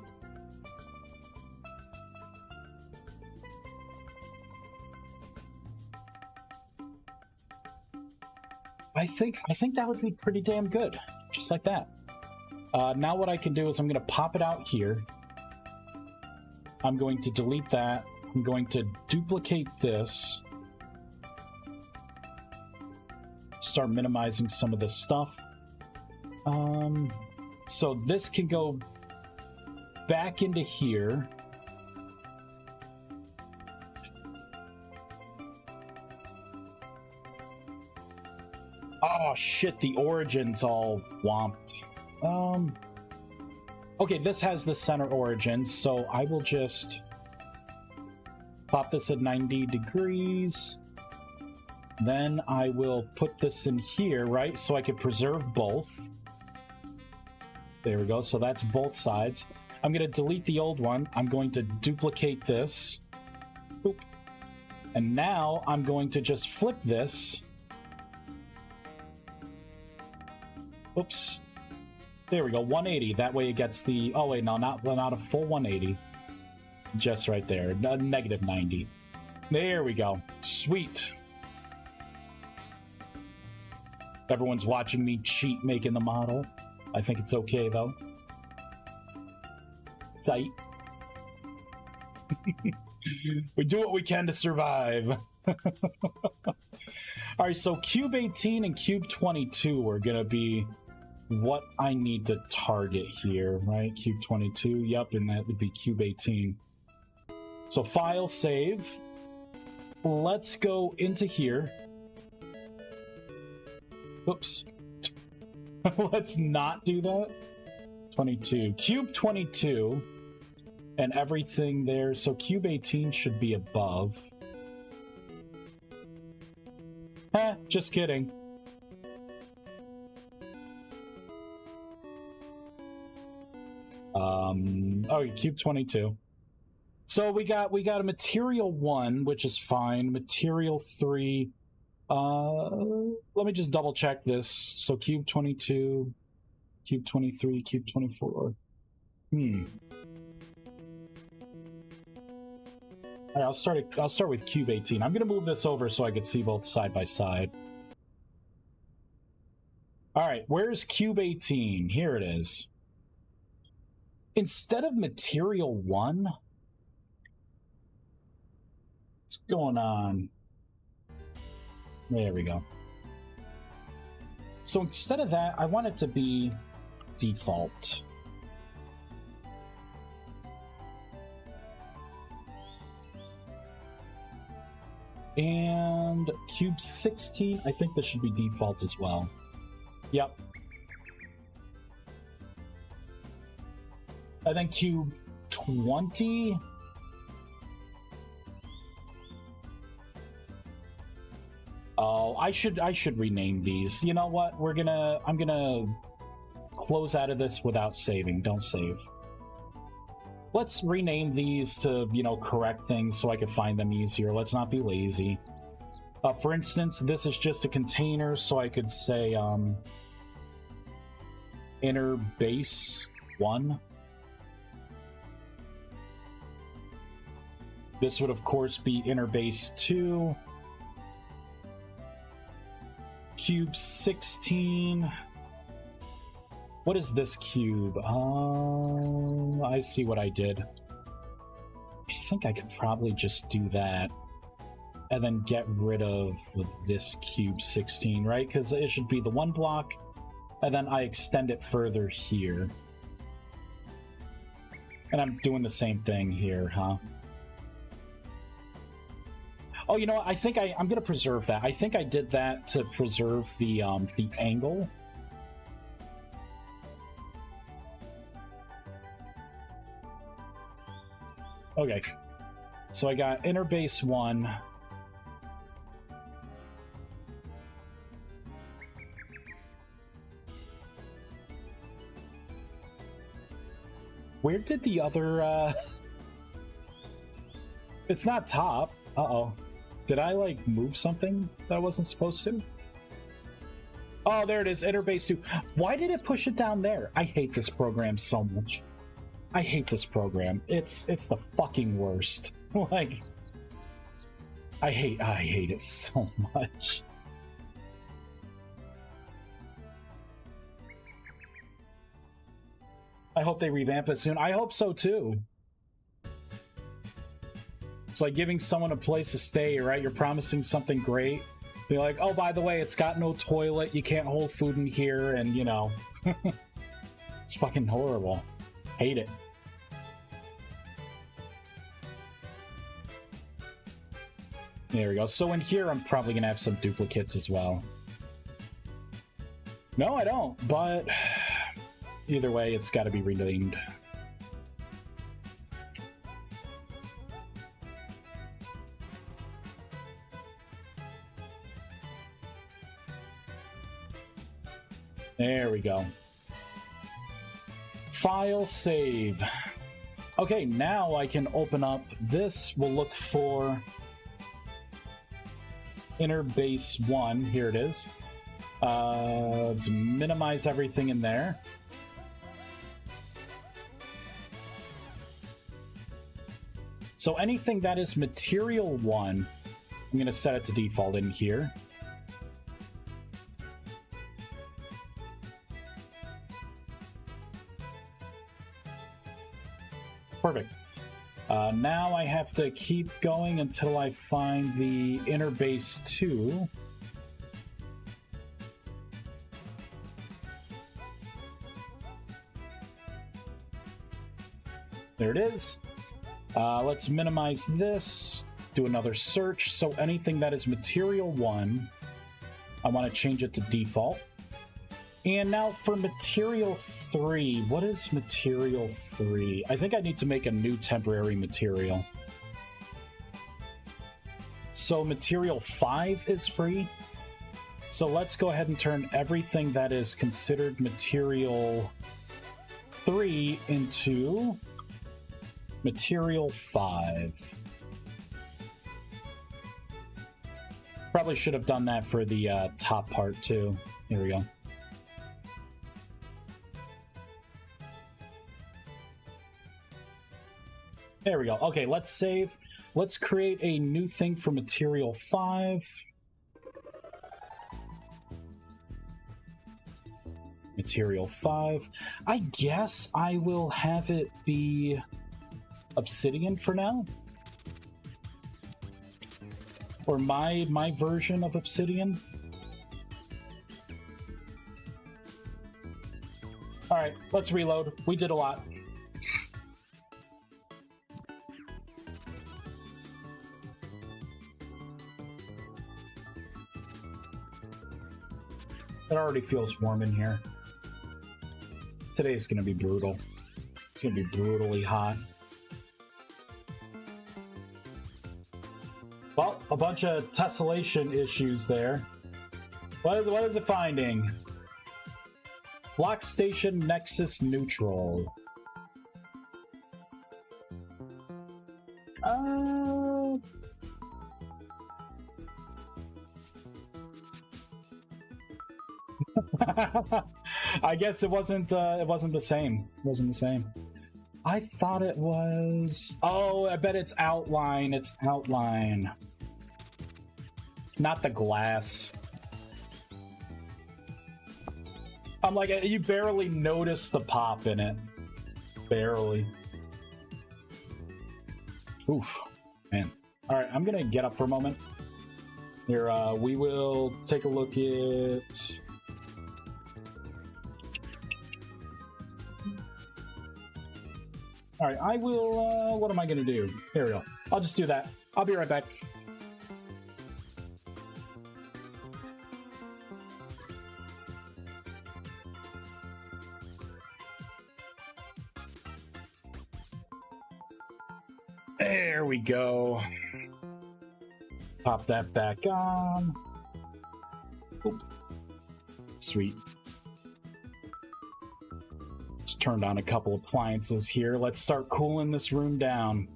I think that would be pretty damn good. Just like that. Now what I can do is I'm going to pop it out here. I'm going to delete that. I'm going to duplicate this. Start minimizing some of this stuff. So this can go back into here. Oh shit, the origin's all womped. Okay, this has the center origin, so I will just pop this at 90 degrees. Then I will put this in here, right? So I can preserve both. There we go. So that's both sides. I'm going to delete the old one. I'm going to duplicate this. Boop. And now I'm going to just flip this. Oops. There we go. 180. That way it gets the... Oh, wait. No, not a full 180. Just right there. Negative 90. There we go. Sweet. Everyone's watching me cheat making the model. I think it's okay, though. Tight. We do what we can to survive. Alright, so Cube 18 and Cube 22 are going to be what I need to target here, right? Cube 22, yep, and that would be Cube 18. So File, Save. Let's go into here. Oops. Let's not do that. 22. Cube 22 and everything there. So Cube 18 should be above. Just kidding. Oh, Cube 22. So we got a material 1, which is fine. Material 3. Let me just double check this. So Cube 22, Cube 23, Cube 24. All right, I'll start with Cube 18. I'm gonna move this over so I can see both side by side. All right, where's Cube 18? Here it is. Instead of material 1, what's going on? There we go. So instead of that, I want it to be default. And Cube 16, I think this should be default as well. Yep. And then Cube 20... Oh, I should rename these. You know what? I'm gonna close out of this without saving. Don't save. Let's rename these to, you know, correct things so I can find them easier. Let's not be lazy. For instance, this is just a container, so I could say inner base 1. This would of course be inner base 2. Cube 16. What is this cube? I see what I did. I think I could probably just do that and then get rid of this Cube 16, right? Because it should be the 1 block, and then I extend it further here. And I'm doing the same thing here, huh? Oh, you know what? I think I'm going to preserve that. I think I did that to preserve the angle. Okay. So I got inner base 1. Where did the other, It's not top. Uh-oh. Did I, like, move something that I wasn't supposed to? Oh, there it is, inner base 2. Why did it push it down there? I hate this program so much. I hate this program. It's the fucking worst. Like, I hate it so much. I hope they revamp it soon. I hope so too. It's like giving someone a place to stay, right? You're promising something great. You're like, oh, by the way, it's got no toilet. You can't hold food in here. And, you know, it's fucking horrible. Hate it. There we go. So in here, I'm probably going to have some duplicates as well. No, I don't. But either way, it's got to be renamed. There we go. File, save. Okay, now I can open up this. We'll look for inner base 1. Here it is. Let's minimize everything in there. So anything that is material 1, I'm going to set it to default in here. Perfect. Now I have to keep going until I find the inner base 2. There it is. Let's minimize this, do another search. So anything that is material 1, I want to change it to default. And now for material 3, what is material 3? I think I need to make a new temporary material. So material 5 is free. So let's go ahead and turn everything that is considered material 3 into material 5. Probably should have done that for the top part too. Here we go. There we go. Okay, let's save. Let's create a new thing for material 5. Material 5. I guess I will have it be obsidian for now. Or my version of obsidian. Alright, let's reload. We did a lot. It already feels warm in here. Today's gonna be brutal. It's gonna be brutally hot. Well, a bunch of tessellation issues there. What is it finding? Block station nexus neutral. I guess it wasn't the same. It wasn't the same. I thought it was. Oh, I bet it's outline. It's outline. Not the glass. I'm like, you barely notice the pop in it. Barely. Oof. Man. Alright, I'm gonna get up for a moment. Here, we will take a look at... Alright, I will, what am I gonna do? Here we go. I'll just do that. I'll be right back. There we go. Pop that back on. Oop. Sweet. Just turned on a couple appliances here. Let's start cooling this room down.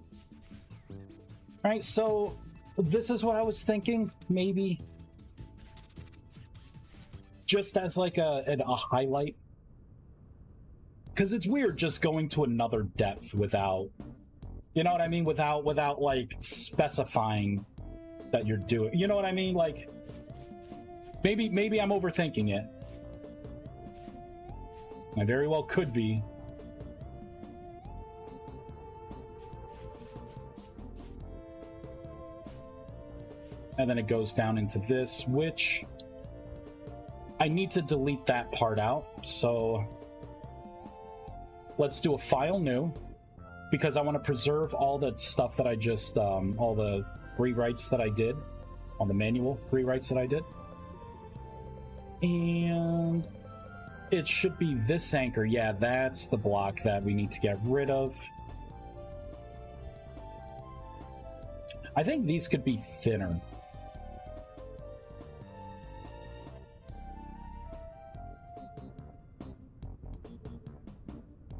All right, so this is what I was thinking, maybe just as like a highlight. Because it's weird just going to another depth without... You know what I mean? Without like specifying that you're doing. You know what I mean? Like maybe I'm overthinking it. I very well could be. And then it goes down into this, which I need to delete that part out. So let's do a file new, because I want to preserve all the stuff that I just, all the rewrites that I did, all the manual rewrites that I did. And it should be this anchor. Yeah, that's the block that we need to get rid of. I think these could be thinner.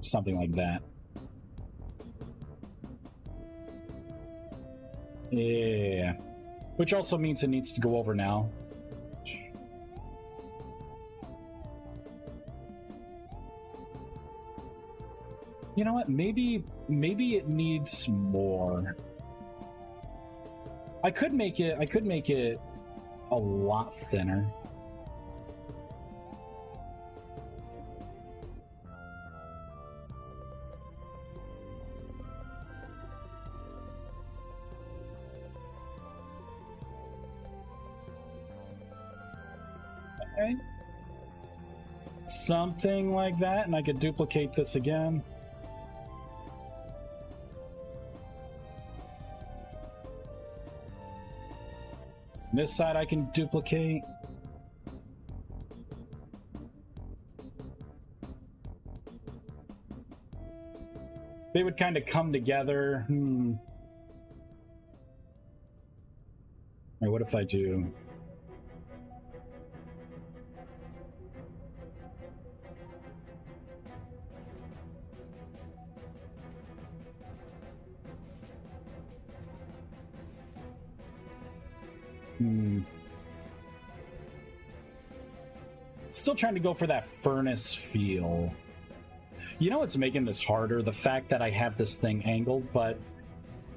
Something like that. Yeah. Which also means it needs to go over now. You know what? Maybe it needs more. I could make it a lot thinner. Okay. Something like that, and I could duplicate this again. This side I can duplicate. They would kind of come together. Wait, what if I do? Still trying to go for that furnace feel. You know what's making this harder? The fact that I have this thing angled, but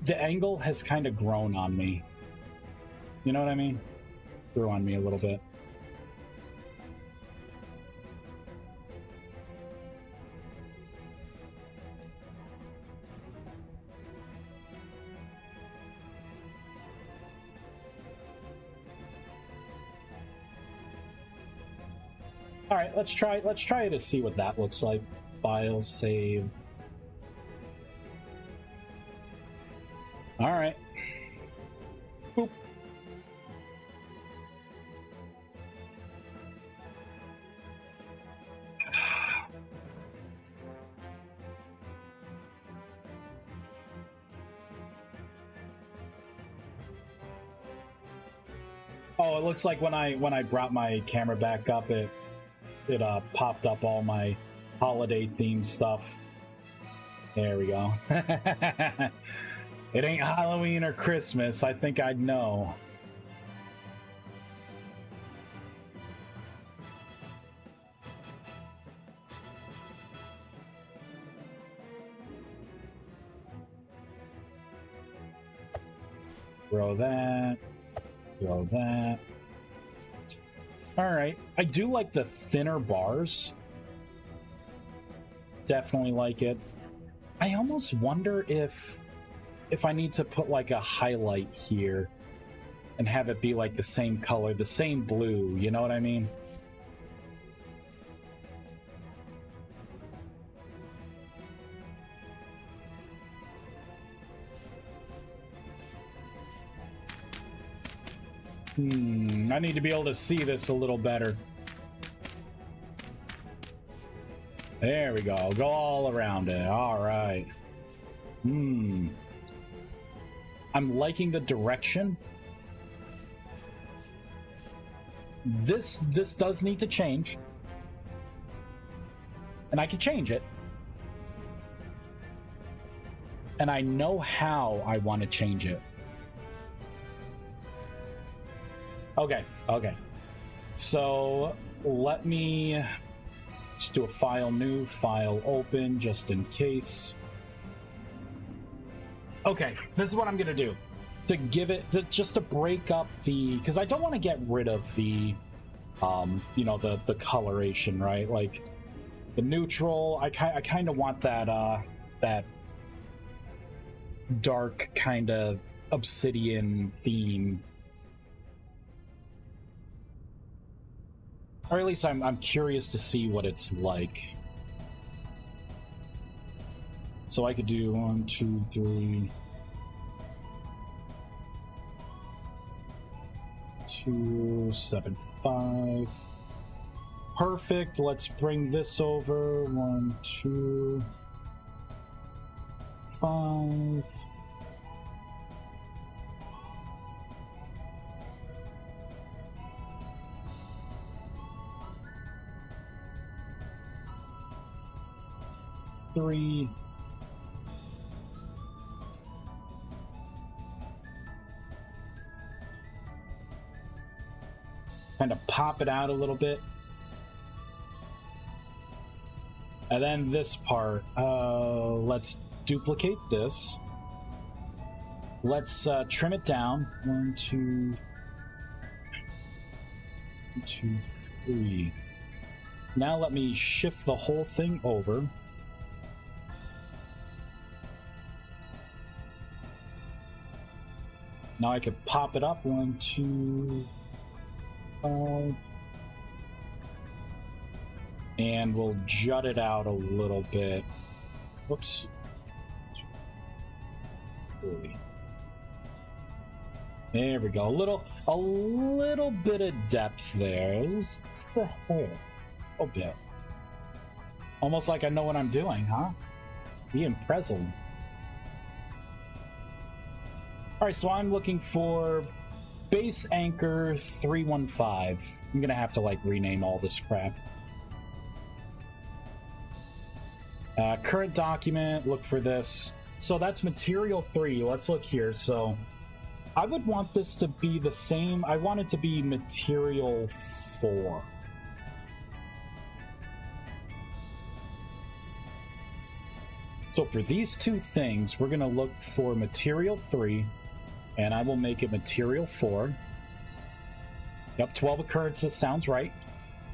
the angle has kind of grown on me. You know what I mean? Grew on me a little bit. All right, let's try to see what that looks like. File, save. All right. Boop. Oh, it looks like when I brought my camera back up, it popped up all my holiday themed stuff. There we go. It ain't Halloween or Christmas. I think I'd know. Throw that. Throw that. All right. I do like the thinner bars. Definitely like it. I almost wonder if I need to put like a highlight here and have it be like the same color, the same blue, you know what I mean? I need to be able to see this a little better. There we go. Go all around it. All right. I'm liking the direction. This does need to change. And I can change it. And I know how I want to change it. Okay. So let me just do a file new, file open, just in case. Okay, this is what I'm gonna do to give it just to break up the, because I don't want to get rid of the you know, the coloration, right? Like the neutral, I kind of want that that dark kind of obsidian theme Or at least I'm curious to see what it's like. So I could do 1, 2, 3, 2, 7, 5. Perfect. Let's bring this over. 1, 2, 5. Three. Kind of pop it out a little bit. And then this part, let's duplicate this. Let's trim it down. 1, 2, 2, 3. Now let me shift the whole thing over. Now I could pop it up. 1, 2, 5. And we'll jut it out a little bit. Whoops. 3. There we go. A little bit of depth there. It's the hair. A bit. Almost like I know what I'm doing, huh? Being present. Alright, so I'm looking for base anchor 315. I'm gonna have to like rename all this crap. Current document, look for this. So that's material 3. Let's look here. So I would want this to be the same. I want it to be material 4. So for these two things, we're going to look for material 3, and I will make it material 4. Yep, 12 occurrences sounds right.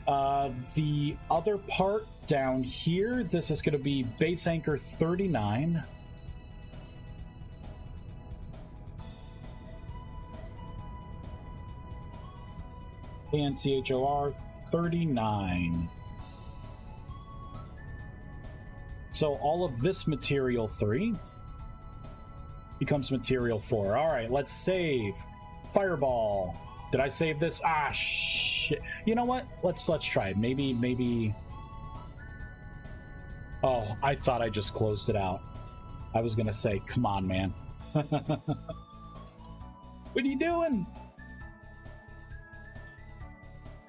The other part down here, this is going to be base anchor 39. And CHOR 39. So all of this material 3 becomes material 4. All right, let's save. Fireball. Did I save this? Ah, shit. You know what? Let's try it. Maybe. Oh, I thought I just closed it out. I was gonna say, come on, man. What are you doing?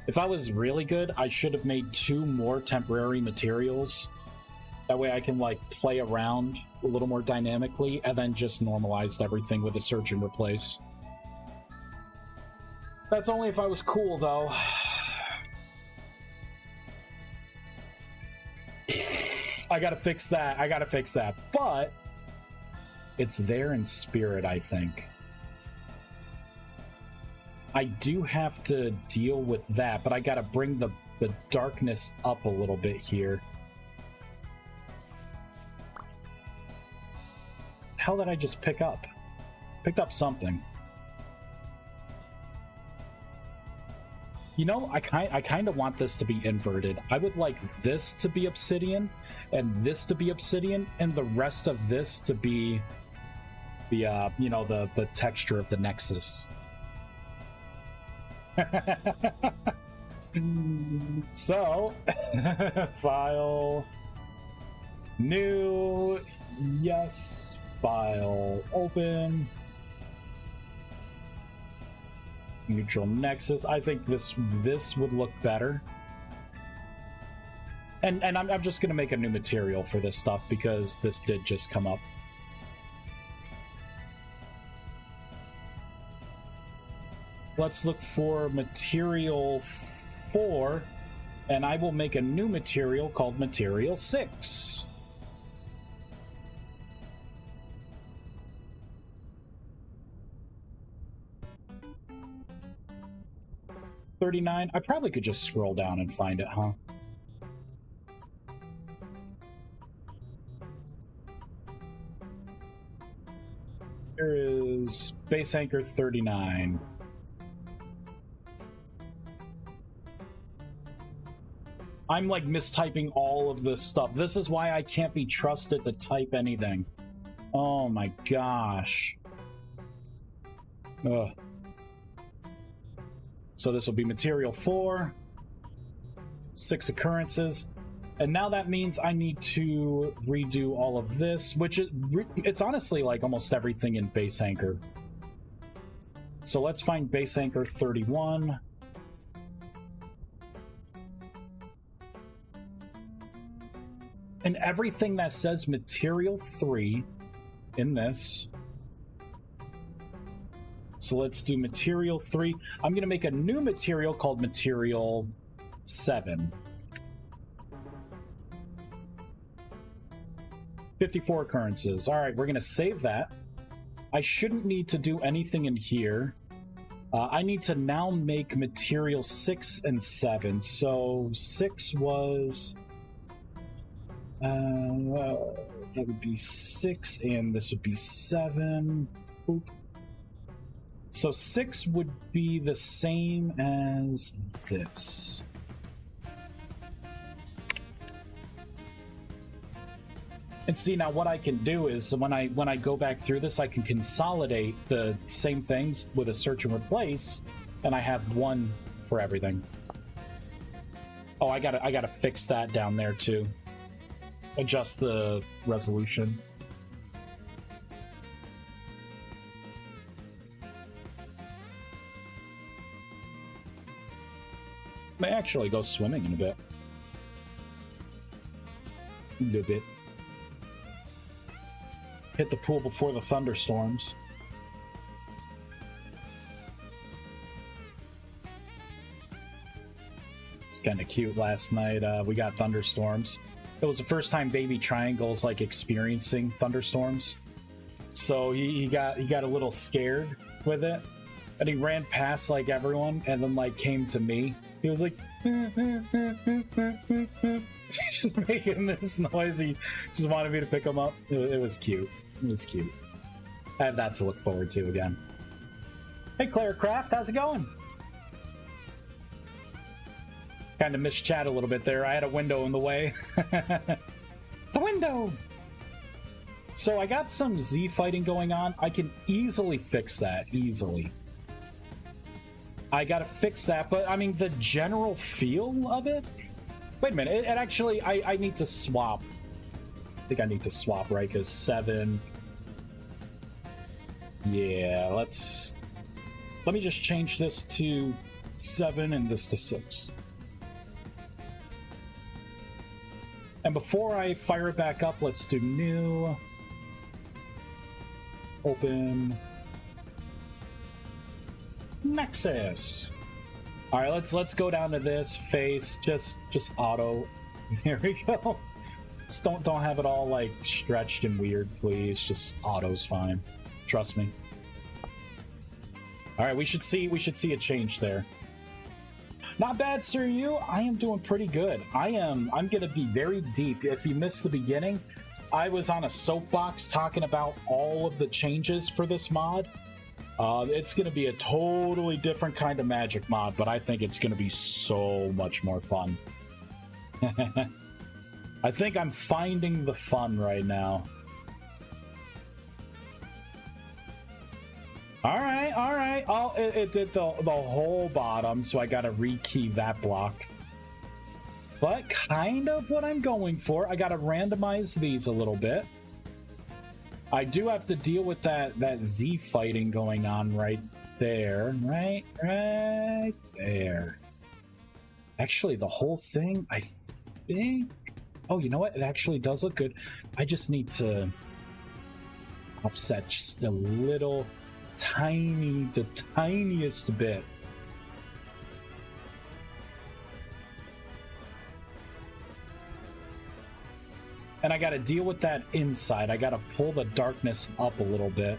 If I was really good, I should have made 2 more temporary materials. That way I can, like, play around a little more dynamically, and then just normalized everything with a search and replace. That's only if I was cool, though. I gotta fix that. But it's there in spirit, I think. I do have to deal with that, but I gotta bring the darkness up a little bit here. How did I just pick up? Picked up something. You know, I kind of want this to be inverted. I would like this to be obsidian, and this to be obsidian, and the rest of this to be the, you know, the texture of the Nexus. So, file, new, yes, file, open. Neutral Nexus. I think this would look better. And I'm just gonna make a new material for this stuff because this did just come up. Let's look for material 4, and I will make a new material called material 6. $39. I probably could just scroll down and find it, huh? Here is base anchor 39. I'm like mistyping all of this stuff. This is why I can't be trusted to type anything. Oh my gosh. Ugh. So this will be material 4, 6 occurrences, and now that means I need to redo all of this, which it's honestly like almost everything in base anchor. So let's find base anchor 31. And everything that says material 3 in this. So let's do material 3. I'm going to make a new material called material 7. 54 occurrences. All right, we're going to save that. I shouldn't need to do anything in here. I need to now make material 6 and 7. So 6 was... that would be 6, and this would be 7. Oop. So 6 would be the same as this. And see, now what I can do is when I go back through this, I can consolidate the same things with a search and replace, and I have one for everything. Oh, I gotta fix that down there too. Adjust the resolution. May actually go swimming in a bit. A little bit. Hit the pool before the thunderstorms. It's kind of cute. Last night we got thunderstorms. It was the first time Baby Triangle's like experiencing thunderstorms, so he got a little scared with it, and he ran past like everyone, and then like came to me. He was like, just making this noise. He just wanted me to pick him up. It was cute. It was cute. I have that to look forward to again. Hey, Claire Craft, how's it going? Kind of missed chat a little bit there. I had a window in the way. It's a window! So I got some Z fighting going on. I can easily fix that. Easily. I gotta fix that, but I mean, the general feel of it? Wait a minute. It actually, I need to swap. I think I need to swap, right? Because 7... Yeah, let me just change this to 7 and this to 6. And before I fire it back up, let's do new. Open. Nexus. All right, let's go down to this face. Just auto. There we go. Just don't have it all like stretched and weird, please. Just auto's fine. Trust me. All right, we should see a change there. Not bad, Sir You. I am doing pretty good. I'm gonna be very deep. If you missed the beginning, I was on a soapbox talking about all of the changes for this mod. It's gonna be a totally different kind of magic mod, but I think it's gonna be so much more fun. I think I'm finding the fun right now. All right. Oh, it did the whole bottom, so I gotta rekey that block. But kind of what I'm going for. I gotta randomize these a little bit. I do have to deal with that Z fighting going on right there. Right there. Actually, the whole thing, I think... Oh, you know what? It actually does look good. I just need to offset just a little... the tiniest bit. And I gotta deal with that inside. I gotta pull the darkness up a little bit.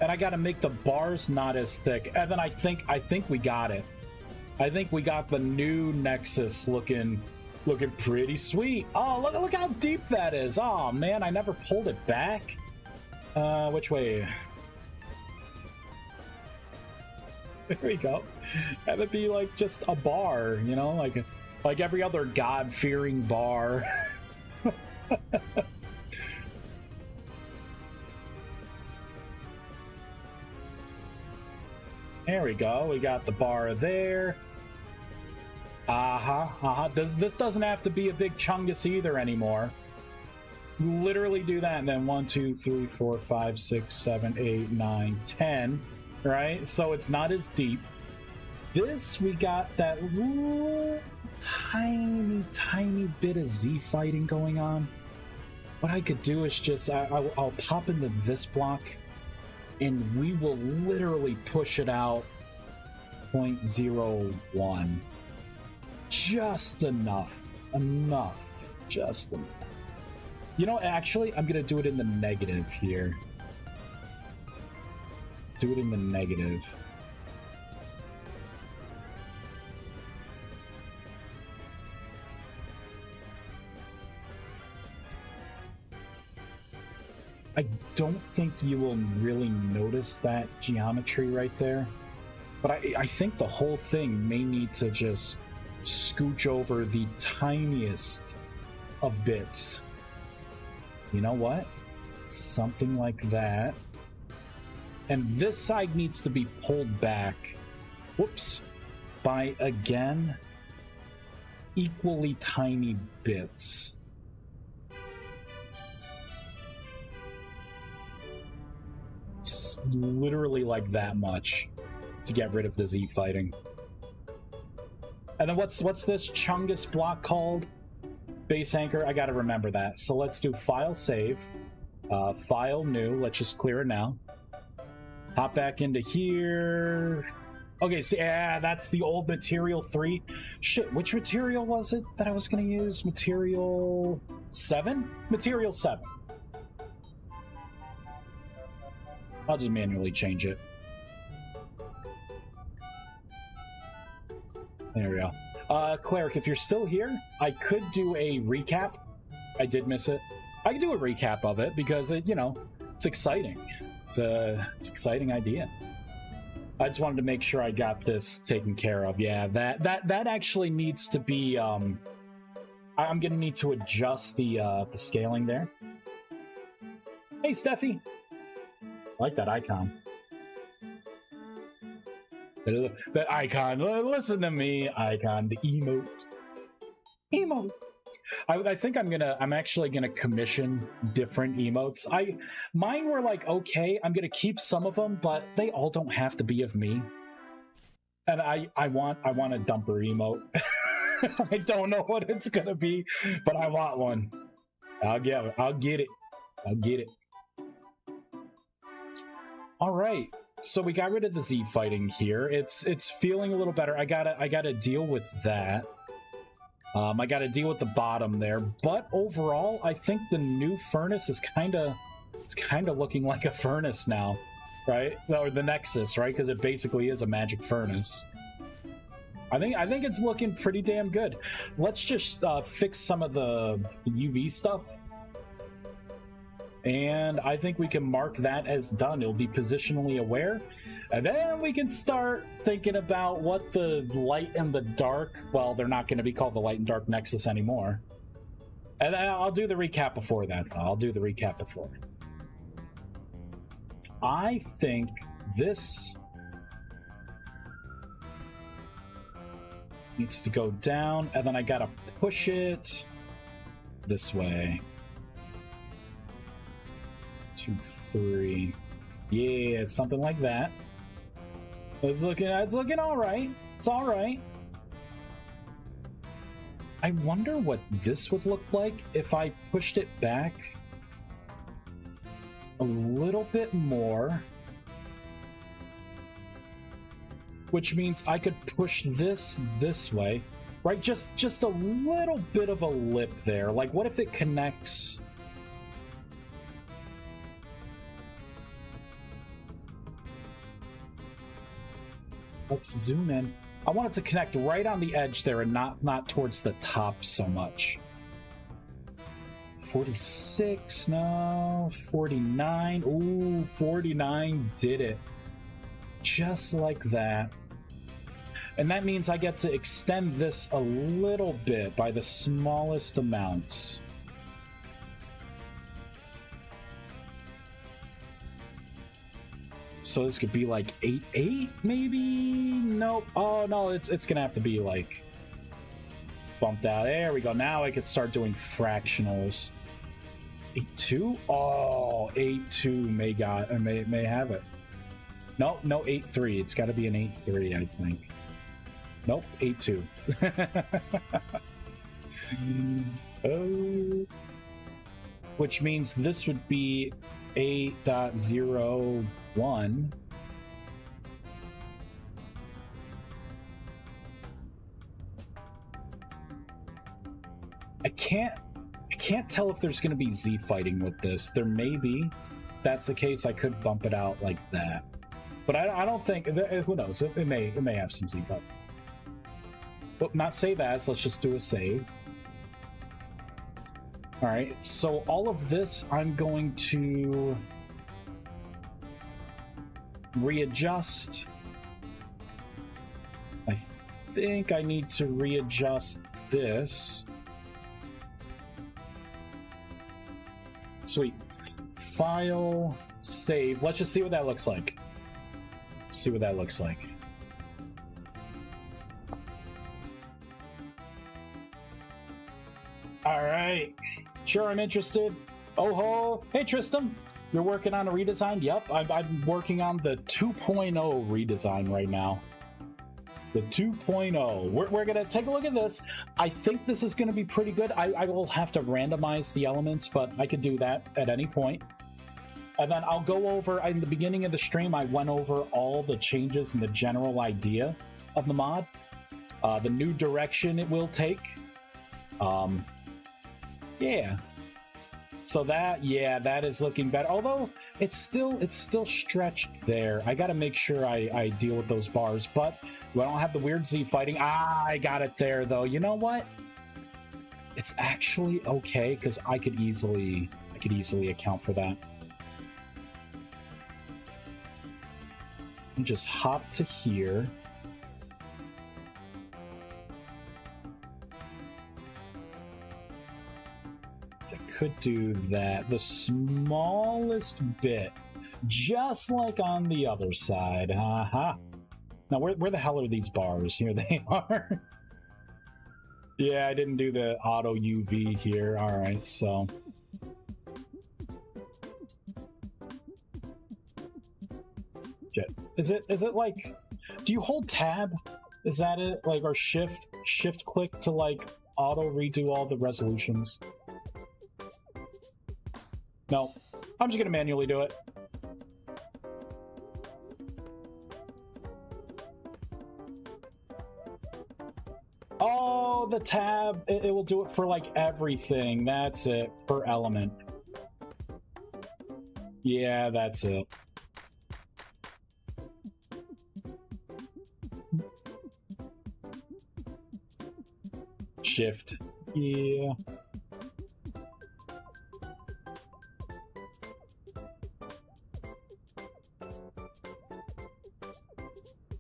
And I gotta make the bars not as thick. And then I think we got it. I think we got the new Nexus looking pretty sweet. Oh, look how deep that is. Oh man, I never pulled it back. Which way? There we go. That would be like just a bar, you know, like every other God-fearing bar. There we go. We got the bar there. This doesn't have to be a big chungus either anymore. Literally do that, and then 1, 2, 3, 4, 5, 6, 7, 8, 9, 10. Right? So it's not as deep. This, we got that little tiny bit of Z fighting going on. What I could do is just, I'll pop into this block, and we will literally push it out 0.01. Just enough. Just enough. You know, actually, I'm going to do it in the negative here. Do it in the negative. I don't think you will really notice that geometry right there. But I think the whole thing may need to just scooch over the tiniest of bits. You know what? Something like that. And this side needs to be pulled back. Whoops. By, again, equally tiny bits. It's literally like that much to get rid of the Z fighting. And then what's this chungus block called? Base anchor. I gotta remember that. So let's do file save, file new. Let's just clear it now. Hop back into here. Okay, so yeah, that's the old material 3. Shit, which material was it that I was gonna use? Material 7? Material 7. I'll just manually change it. There we go. Cleric, if you're still here, I could do a recap. I did miss it. I could do a recap of it because it, you know, it's exciting. It's an exciting idea. I just wanted to make sure I got this taken care of. Yeah, that actually needs to be. I'm gonna need to adjust the scaling there. Hey, Steffi. I like that icon. The icon, listen to me, icon, the emote. I think I'm actually gonna commission different emotes. Mine were like, okay, I'm gonna keep some of them, but they all don't have to be of me. And I want a dumper emote. I don't know what it's gonna be, but I want one. I'll get it. All right. So we got rid of the Z fighting here. It's feeling a little better. I gotta deal with that. I gotta deal with the bottom there. But overall, I think the new furnace is kind of looking like a furnace now, right? Or the Nexus, right? Because it basically is a magic furnace. I think it's looking pretty damn good. Let's just fix some of the UV stuff. And I think we can mark that as done. It'll be positionally aware. And then we can start thinking about what the light and the dark... Well, they're not going to be called the light and dark Nexus anymore. And I'll do the recap before that. I think this needs to go down, and then I gotta push it this way. 2, 3. Yeah, something like that. It's looking all right. It's all right. I wonder what this would look like if I pushed it back a little bit more, which means I could push this way, right? Just a little bit of a lip there. Like, what if it connects? Let's zoom in. I want it to connect right on the edge there and not towards the top so much. 46, no, 49. Ooh, 49 did it. just like that. And that means I get to extend this a little bit by the smallest amounts. So this could be like 8.8 maybe? Nope. Oh no, it's gonna have to be like bumped out. There we go. Now I could start doing fractionals. 8.2? Oh, 8.2 may have it. No, 8.3. It's got to be an 8.3, I think. Nope, 8.2. Which means this would be 8.01. I can't tell if there's going to be Z fighting with this. There may be. If that's the case, I could bump it out like that. But I don't think. Who knows? It may have some Z fighting. But not save as. Let's just do a save. All right. So all of this, I'm going to readjust. I think I need to readjust this. Sweet. File, save. Let's just see what that looks like. See what that looks like. All right. Sure, I'm interested. Oh ho. Hey, Tristan. You're working on a redesign? Yep. I'm working on the 2.0 redesign right now. The 2.0. We're going to take a look at this. I think this is going to be pretty good. I will have to randomize the elements, but I could do that at any point. And then I'll go over, in the beginning of the stream, I went over all the changes and the general idea of the mod. The new direction it will take. Yeah. So that is looking better. Although it's still stretched there. I got to make sure I deal with those bars, but I don't have the weird Z fighting. I got it there though. You know what? It's actually okay because I could easily account for that. And just hop to here. I could do that. The smallest bit, just like on the other side. Aha. Now, where the hell are these bars? Here they are. Yeah, I didn't do the auto UV here. All right, so. Is it like, do you hold tab? Is that it? Like, or shift click to like auto redo all the resolutions? No, I'm just gonna manually do it. Oh, the tab, it will do it for like everything. That's it, per element. Yeah, that's it. Shift. Yeah.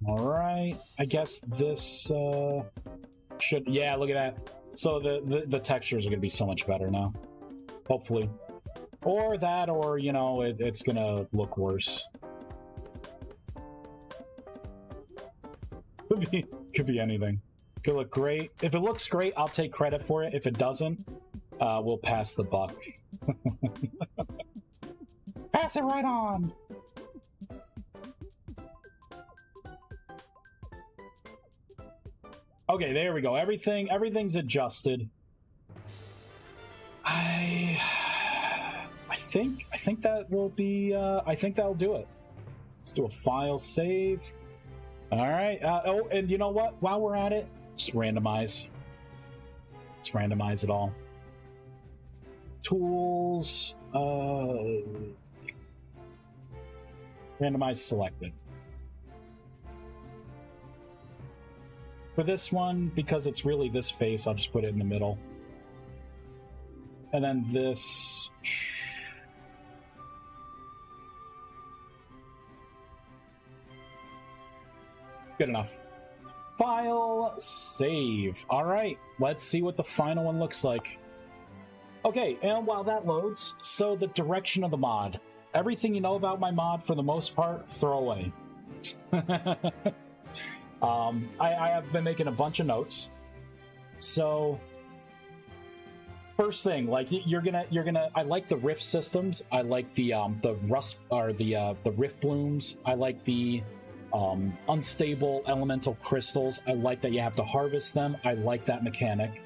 All right. I guess this should. Yeah, look at that. So the textures are going to be so much better now. Hopefully. Or that, or, you know, it's going to look worse. Could be anything. Could look great. If it looks great, I'll take credit for it. If it doesn't, we'll pass the buck. Pass it right on. Okay, there we go. Everything's adjusted. I think that will be. I think that'll do it. Let's do a file save. All right. Oh, and you know what? While we're at it, just randomize. Let's randomize it all. Tools. Randomize selected. For this one, because it's really this face, I'll just put it in the middle. And then this. Good enough. File, save. All right, let's see what the final one looks like. Okay, and while that loads, so the direction of the mod. Everything you know about my mod, for the most part, throw away. I have been making a bunch of notes. So, first thing, like you're gonna. I like the rift systems. I like the rust or the rift blooms. I like the unstable elemental crystals. I like that you have to harvest them. I like that mechanic.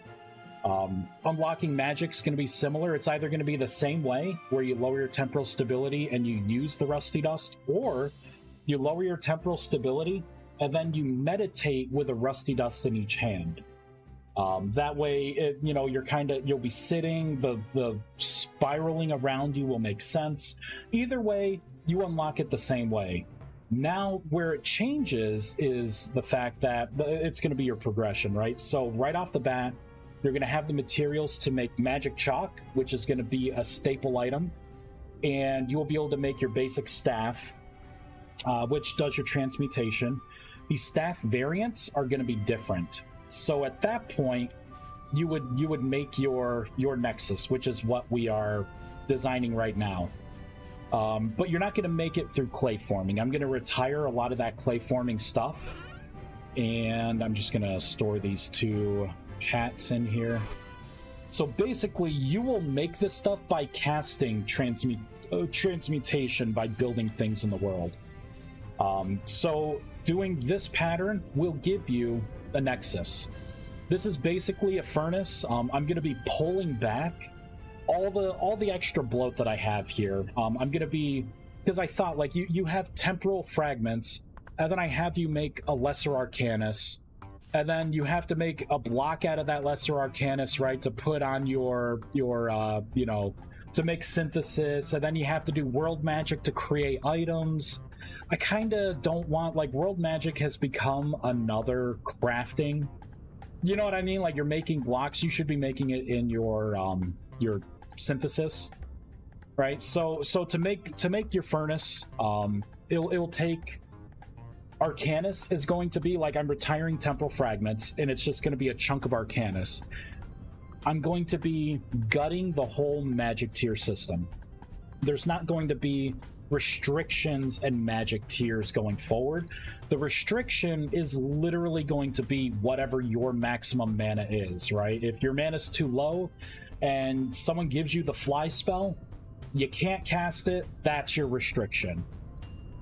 Unlocking magic's going to be similar. It's either going to be the same way, where you lower your temporal stability and you use the rusty dust, or you lower your temporal stability and then you meditate with a rusty dust in each hand. That way, you'll be sitting, the spiraling around you will make sense. Either way, you unlock it the same way. Now, where it changes is the fact that it's going to be your progression, right? So right off the bat, you're going to have the materials to make magic chalk, which is going to be a staple item, and you will be able to make your basic staff, which does your transmutation. These staff variants are going to be different. So at that point, you would make your nexus, which is what we are designing right now. But you're not going to make it through clay forming. I'm going to retire a lot of that clay forming stuff, and I'm just going to store these two hats in here. So basically, you will make this stuff by casting transmutation by building things in the world. So doing this pattern will give you a nexus. This is basically a furnace. I'm going to be pulling back all the extra bloat that I have here. I'm going to be, because I thought, like, you have temporal fragments, and then I have you make a lesser arcanus, and then you have to make a block out of that lesser arcanus, right, to put on your to make synthesis, and then you have to do world magic to create items. I kind of don't want, like, world magic has become another crafting. You know what I mean? Like, you're making blocks, you should be making it in your synthesis, right? So to make your furnace, it'll take Arcanus is going to be like, I'm retiring temporal fragments, and it's just going to be a chunk of Arcanus. I'm going to be gutting the whole magic tier system. There's not going to be restrictions and magic tiers going forward. The restriction is literally going to be whatever your maximum mana is, right? If your mana's too low and someone gives you the fly spell, you can't cast it, that's your restriction.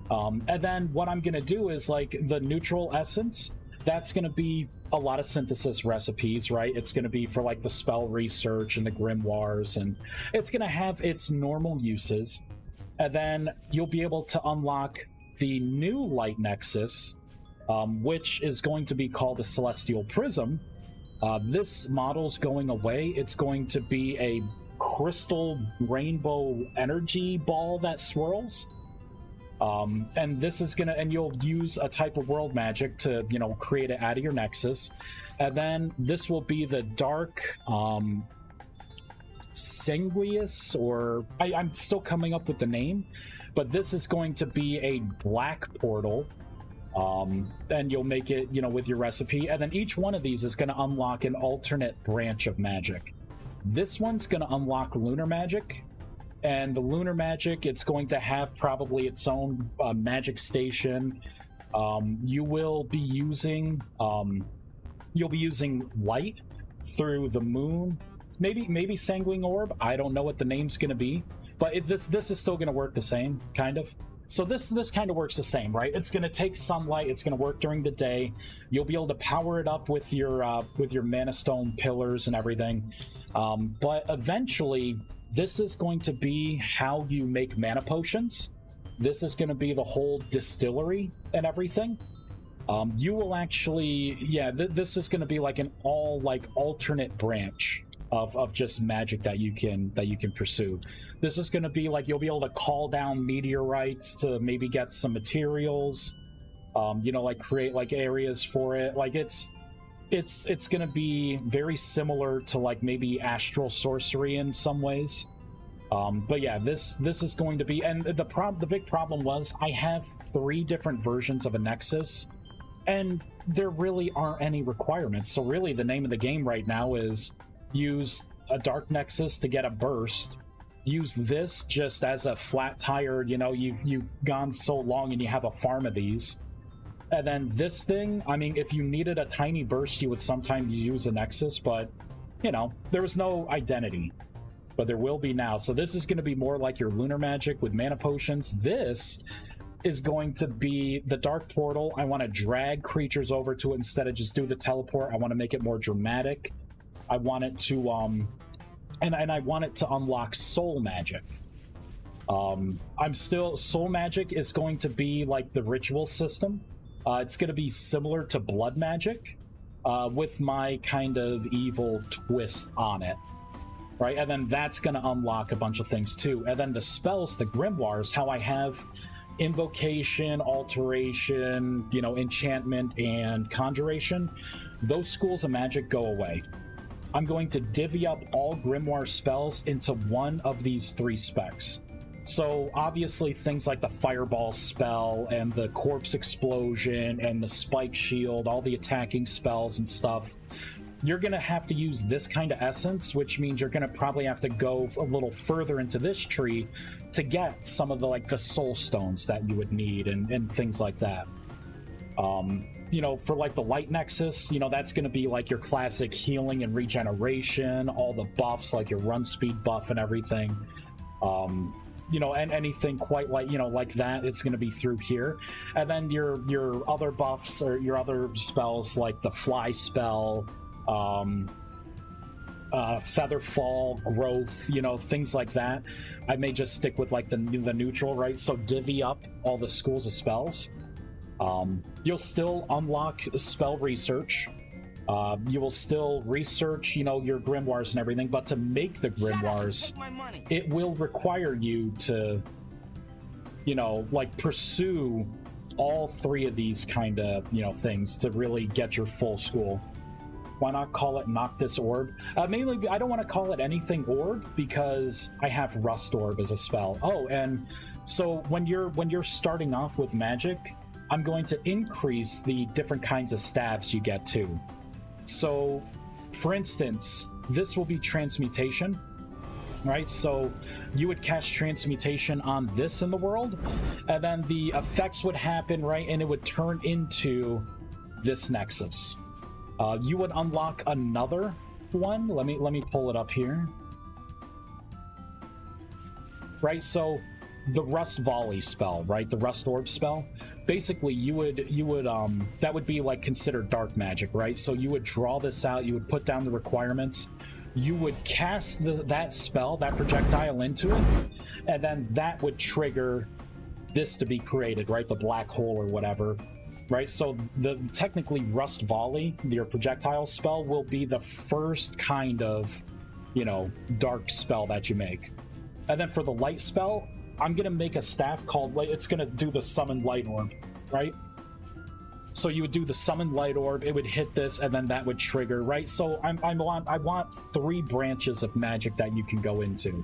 And then what I'm going to do is, like, the neutral essence, that's going to be a lot of synthesis recipes, right? It's going to be for, like, the spell research and the grimoires, and it's going to have its normal uses. And then you'll be able to unlock the new light nexus, which is going to be called a Celestial Prism. This model's going away. It's going to be a crystal rainbow energy ball that swirls. And this is gonna, and you'll use a type of world magic to, create it out of your nexus. And then this will be the dark, sanguious, or I'm still coming up with the name, but this is going to be a black portal. And you'll make it, with your recipe. And then each one of these is going to unlock an alternate branch of magic. This one's going to unlock lunar magic. And the lunar magic, it's going to have probably its own magic station. You will be using light through the moon, maybe sanguine orb. I don't know what the name's going to be, but this is still going to work the same, kind of. So this kind of works the same, right? It's going to take sunlight. It's going to work during the day. You'll be able to power it up with your mana stone pillars and everything. But eventually, this is going to be how you make mana potions. This is going to be the whole distillery and everything. You will actually, this is going to be like an alternate branch of just magic that you can pursue. This is going to be like, you'll be able to call down meteorites to maybe get some materials, like create like areas for it. Like it's going to be very similar to like maybe astral sorcery in some ways. But yeah, this is going to be, and the big problem was I have 3 different versions of a Nexus, And there really aren't any requirements. So really the name of the game right now is use a Dark Nexus to get a burst. Use this just as a flat tire, you know, you've gone so long and you have a farm of these. And then this thing, I mean, if you needed a tiny burst, you would sometimes use a Nexus, but, you know, there was no identity. But there will be now. So this is going to be more like your Lunar Magic with mana potions. This is going to be the Dark Portal. I want to drag creatures over to it instead of just do the teleport. I want to make it more dramatic. I want it to, and I want it to unlock Soul Magic. Soul Magic is going to be like the ritual system. It's going to be similar to Blood Magic, with my kind of evil twist on it. Right, and then that's going to unlock a bunch of things too. And then the spells, the grimoires, how I have invocation, alteration, you know, enchantment, and conjuration, those schools of magic go away. I'm going to divvy up all grimoire spells into one of these 3 specs. So obviously things like the fireball spell and the corpse explosion and the spike shield, all the attacking spells and stuff, you're going to have to use this kind of essence, which means you're going to probably have to go a little further into this tree to get some of the, like, the soul stones that you would need and things like that. You know, for, like, the Light Nexus, you know, that's going to be, like, your classic healing and regeneration, all the buffs, like your run speed buff and everything. You know, and anything quite like, you know, like that, it's going to be through here. And then your other buffs or your other spells, like the Fly spell, Featherfall, Growth, you know, things like that. I may just stick with like the neutral, right? So divvy up all the schools of spells. You'll still unlock spell research. You will still research, you know, your grimoires and everything, but to make the grimoires, it will require you to, you know, like pursue all 3 of these kind of, you know, things to really get your full school. Why not call it Noctis Orb? Mainly, I don't want to call it anything Orb because I have Rust Orb as a spell. Oh, and so when you're starting off with magic, I'm going to increase the different kinds of staves you get too. So, for instance, this will be Transmutation, right? So you would cast Transmutation on this in the world, and then the effects would happen, right? And it would turn into this Nexus. You would unlock another one. Let me pull it up here. Right, so the Rust Volley spell, right? The Rust Orb spell. Basically, you would that would be like considered dark magic, right? So you would draw this out, you would put down the requirements, you would cast that spell, that projectile into it, and then that would trigger this to be created, right? The black hole or whatever. Right, so technically Rust Volley, your projectile spell, will be the first kind of, you know, dark spell that you make. And then for the light spell, I'm gonna make a staff called, it's gonna do the Summon Light Orb, right? So you would do the Summon Light Orb, it would hit this, and then that would trigger, right? So I want 3 branches of magic that you can go into.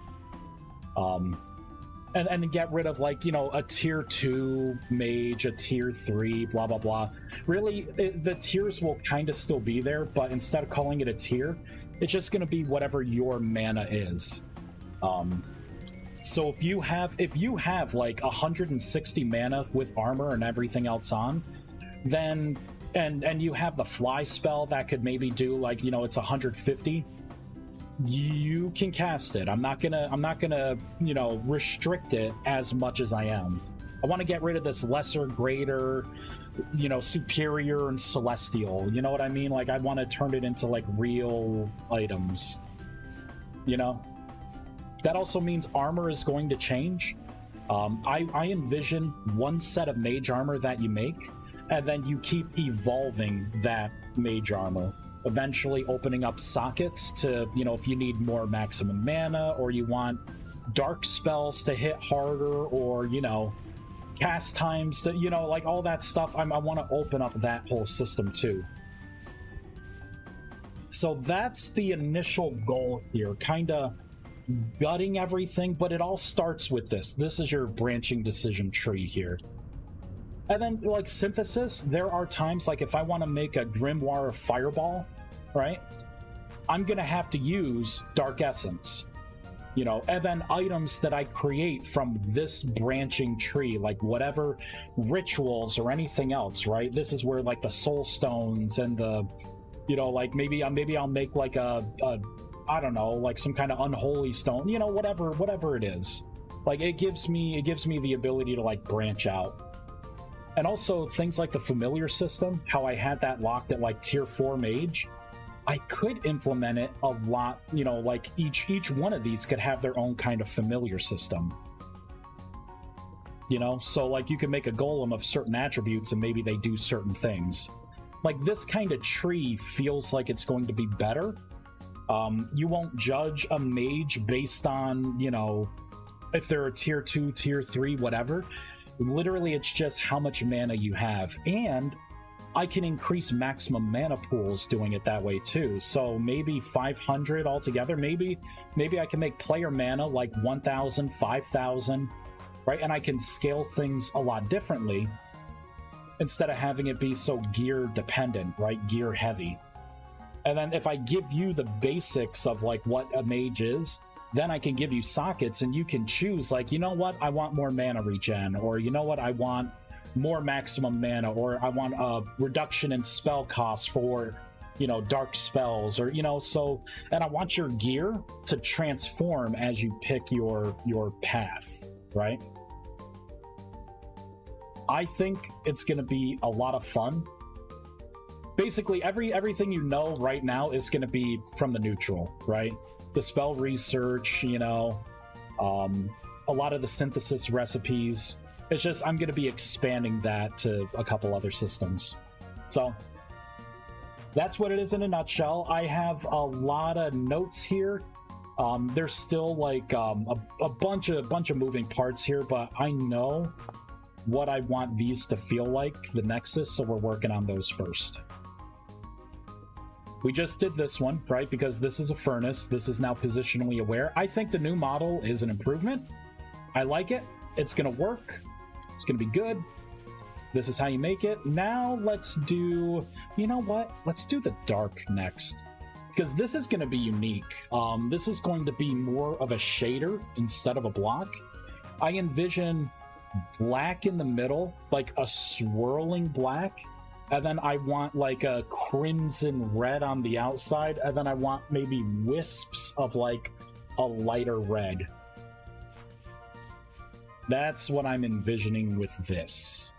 And get rid of, like, you know, a tier 2 mage, a tier 3, blah, blah, blah. Really, the tiers will kind of still be there, but instead of calling it a tier, it's just going to be whatever your mana is. So if you have like 160 mana with armor and everything else on, then, and you have the Fly spell that could maybe do, like, you know, it's 150, you can cast it. I'm not gonna, you know, restrict it as much as I am. I want to get rid of this lesser, greater, you know, superior, and celestial. You know what I mean? Like, I want to turn it into, like, real items. You know? That also means armor is going to change. I envision one set of mage armor that you make, and then you keep evolving that mage armor. Eventually opening up sockets to, you know, if you need more maximum mana, or you want dark spells to hit harder, or, you know, cast times to, you know, like all that stuff. I want to open up that whole system too. So that's the initial goal here, kind of gutting everything, but it all starts with this. This is your branching decision tree here. And then, like, synthesis, there are times, like, if I want to make a Grimoire Fireball, right, I'm going to have to use Dark Essence, you know, and then items that I create from this branching tree, like whatever rituals or anything else, right? This is where, like, the soul stones and the, you know, like, maybe I'll make, like, a I don't know, like, some kind of unholy stone, you know, whatever it is. Like, it gives me the ability to, like, branch out. And also things like the familiar system, how I had that locked at, like, tier 4 mage, I could implement it a lot, you know, like each one of these could have their own kind of familiar system. You know, so like you can make a golem of certain attributes and maybe they do certain things. Like this kind of tree feels like it's going to be better. You won't judge a mage based on, you know, if they're a tier 2, tier 3, whatever. Literally, it's just how much mana you have. And I can increase maximum mana pools doing it that way too. So maybe 500 altogether. Maybe I can make player mana like 1,000, 5,000, right? And I can scale things a lot differently instead of having it be so gear dependent, right? Gear heavy. And then if I give you the basics of like what a mage is, then I can give you sockets and you can choose like, you know what? I want more mana regen, or you know what? I want more maximum mana, or I want a reduction in spell costs for, you know, dark spells, or, you know, so, and I want your gear to transform as you pick your path, right? I think it's going to be a lot of fun. Basically, everything you know right now is going to be from the neutral, right? The spell research, you know, a lot of the synthesis recipes. It's just I'm going to be expanding that to a couple other systems. So that's what it is in a nutshell. I have a lot of notes here. There's still like a bunch of moving parts here, but I know what I want these to feel like, the Nexus, so we're working on those first. We just did this one, right? Because this is a furnace. This is now positionally aware. I think the new model is an improvement. I like it. It's going to work. It's going to be good. This is how you make it. Now let's do, you know what? Let's do the dark next. Because this is going to be unique. This is going to be more of a shader instead of a block. I envision black in the middle, like a swirling black. And then I want like a crimson red on the outside. And then I want maybe wisps of like a lighter red. That's what I'm envisioning with this.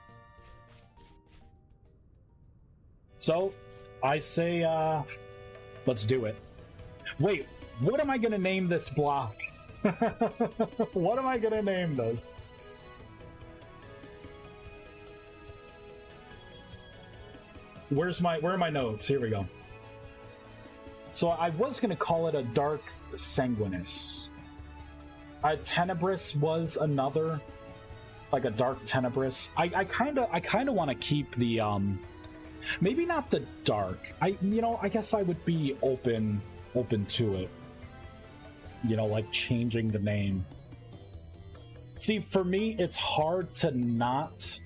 So I say, let's do it. Wait, what am I going to name this block? What am I going to name this? Where are my notes? Here we go. So I was going to call it a dark sanguinis. Tenebrous was another, like a dark tenebrous. I kind of want to keep the maybe not the dark. I guess I would be open to it. You know, like changing the name. See, for me, it's hard to not.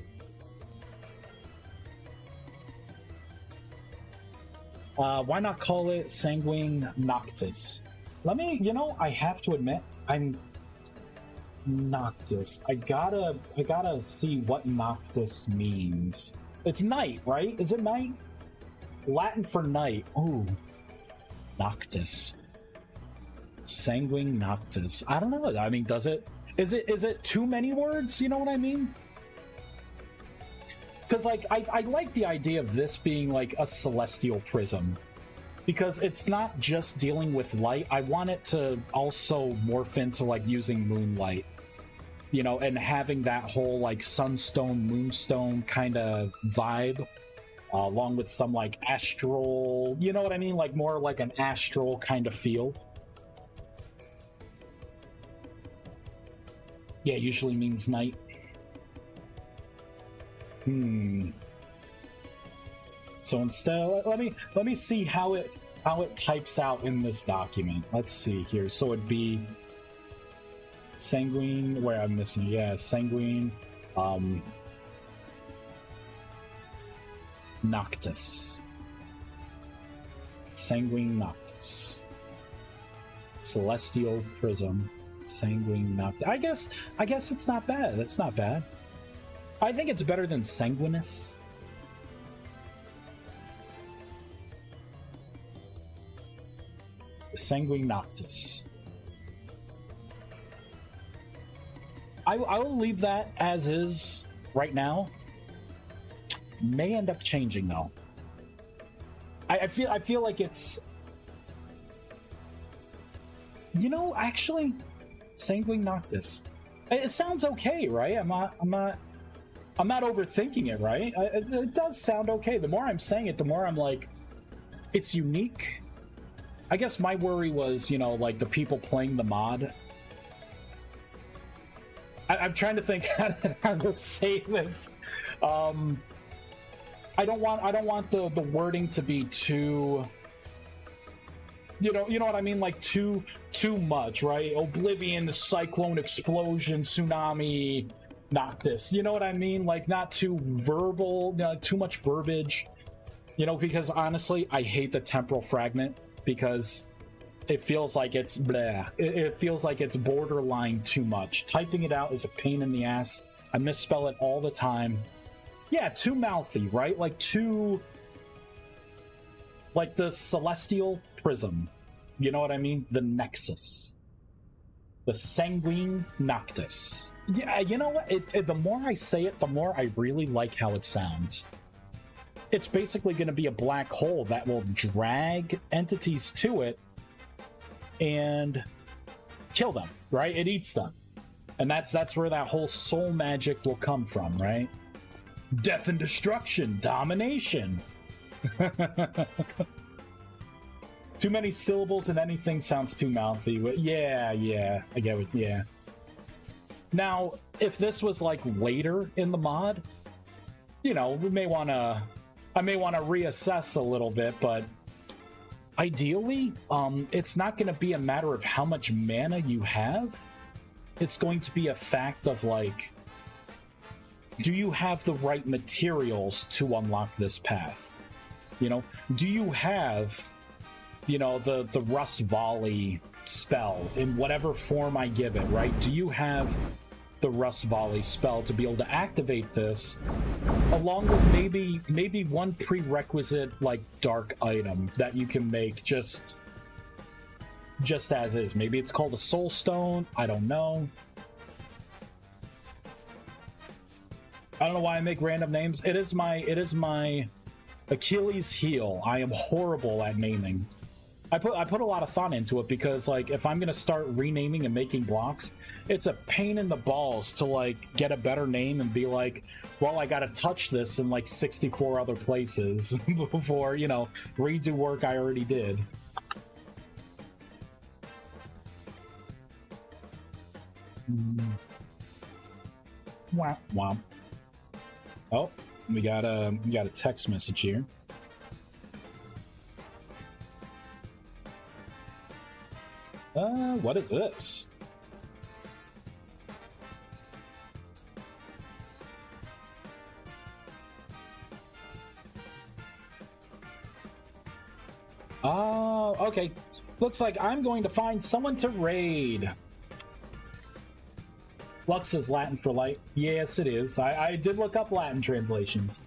Why not call it Sanguine Noctis? Let me, I have to admit, I'm Noctis. I gotta see what Noctis means. It's night, right? Is it night? Latin for night. Ooh. Noctis. Sanguine Noctis. I don't know. I mean, is it too many words? You know what I mean? Because, like, I like the idea of this being, like, a celestial prism. Because it's not just dealing with light. I want it to also morph into, like, using moonlight. You know, and having that whole, like, sunstone, moonstone kind of vibe. Along with some, like, astral... You know what I mean? Like, more like an astral kind of feel. Yeah, it usually means night. So instead, let me see how it types out in this document. Let's see here. So it'd be sanguine. Where I'm missing, yeah, sanguine. Noctis. Sanguine Noctis. Celestial Prism. Sanguine Noctis. I guess it's not bad. That's not bad. I think it's better than Sanguinus. Sanguine Noctis. I will leave that as is right now. May end up changing though. I feel like it's, you know, actually, Sanguine Noctis. It sounds okay, right? I'm not overthinking it, right? It does sound okay. The more I'm saying it, the more I'm like, it's unique. I guess my worry was, you know, like the people playing the mod. I'm trying to think how to say this. I don't want the wording to be too, you know what I mean, like too much, right? Oblivion, the cyclone, explosion, tsunami, Noctis. You know what I mean? Like not too verbal, you know, too much verbiage. You know, because honestly, I hate the temporal fragment because it feels like it's bleh. It feels like it's borderline too much. Typing it out is a pain in the ass. I misspell it all the time. Yeah, too mouthy, right? Like too... like the Celestial Prism. You know what I mean? The Nexus. The Sanguine Noctis. Yeah, you know what? The more I say it, the more I really like how it sounds. It's basically going to be a black hole that will drag entities to it and kill them, right? It eats them. And that's where that whole soul magic will come from, right? Death and destruction, domination. Too many syllables and anything sounds too mouthy. Yeah, I get it, yeah. Now, if this was like later in the mod, you know, I may want to reassess a little bit, but ideally, it's not going to be a matter of how much mana you have. It's going to be a fact of like, do you have the right materials to unlock this path? You know, do you have, you know, the Rust Volley spell in whatever form I give it, right? Do you have the Rust Volley spell to be able to activate this, along with maybe one prerequisite like dark item that you can make just as is. Maybe it's called a Soul Stone. I don't know. I don't know why I make random names. It is my Achilles heel. I am horrible at naming. I put a lot of thought into it because, like, if I'm gonna start renaming and making blocks, it's a pain in the balls to like get a better name and be like, well, I gotta touch this in like 64 other places before, you know, redo work I already did. Womp womp. Oh, we got a text message here. What is this? Oh, okay. Looks like I'm going to find someone to raid. Lux is Latin for light. Yes, it is. I did look up Latin translations.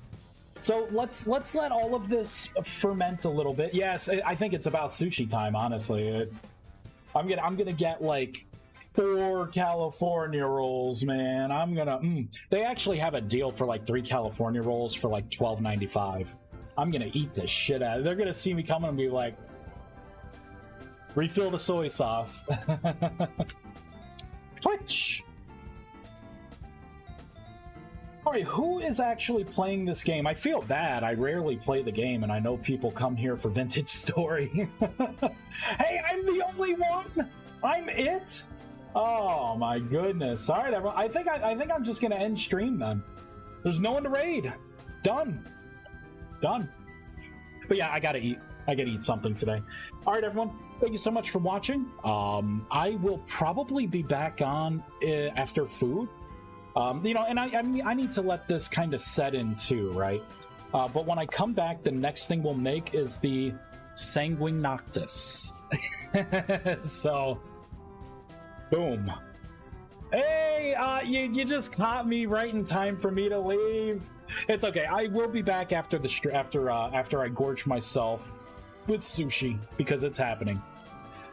So let's let all of this ferment a little bit. Yes, I think it's about sushi time, honestly. I'm gonna get like 4 California rolls, man. I'm gonna. They actually have a deal for like 3 California rolls for like $12.95. I'm gonna eat the shit out of it. They're gonna see me coming and be like, refill the soy sauce. Twitch. Alright, who is actually playing this game? I feel bad. I rarely play the game, and I know people come here for Vintage Story. Hey, I'm the only one! I'm it? Oh my goodness. Alright, everyone. I think I'm just gonna end stream then. There's no one to raid. Done. But yeah, I gotta eat. I gotta eat something today. Alright, everyone. Thank you so much for watching. I will probably be back on after food. You know, and I need to let this kind of set in too, right? But when I come back, the next thing we'll make is the Sanguine Noctis. So, boom. Hey, you just caught me right in time for me to leave. It's okay. I will be back after the after I gorge myself with sushi, because it's happening.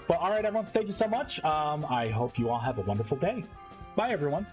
But all right, everyone, thank you so much. I hope you all have a wonderful day. Bye, everyone.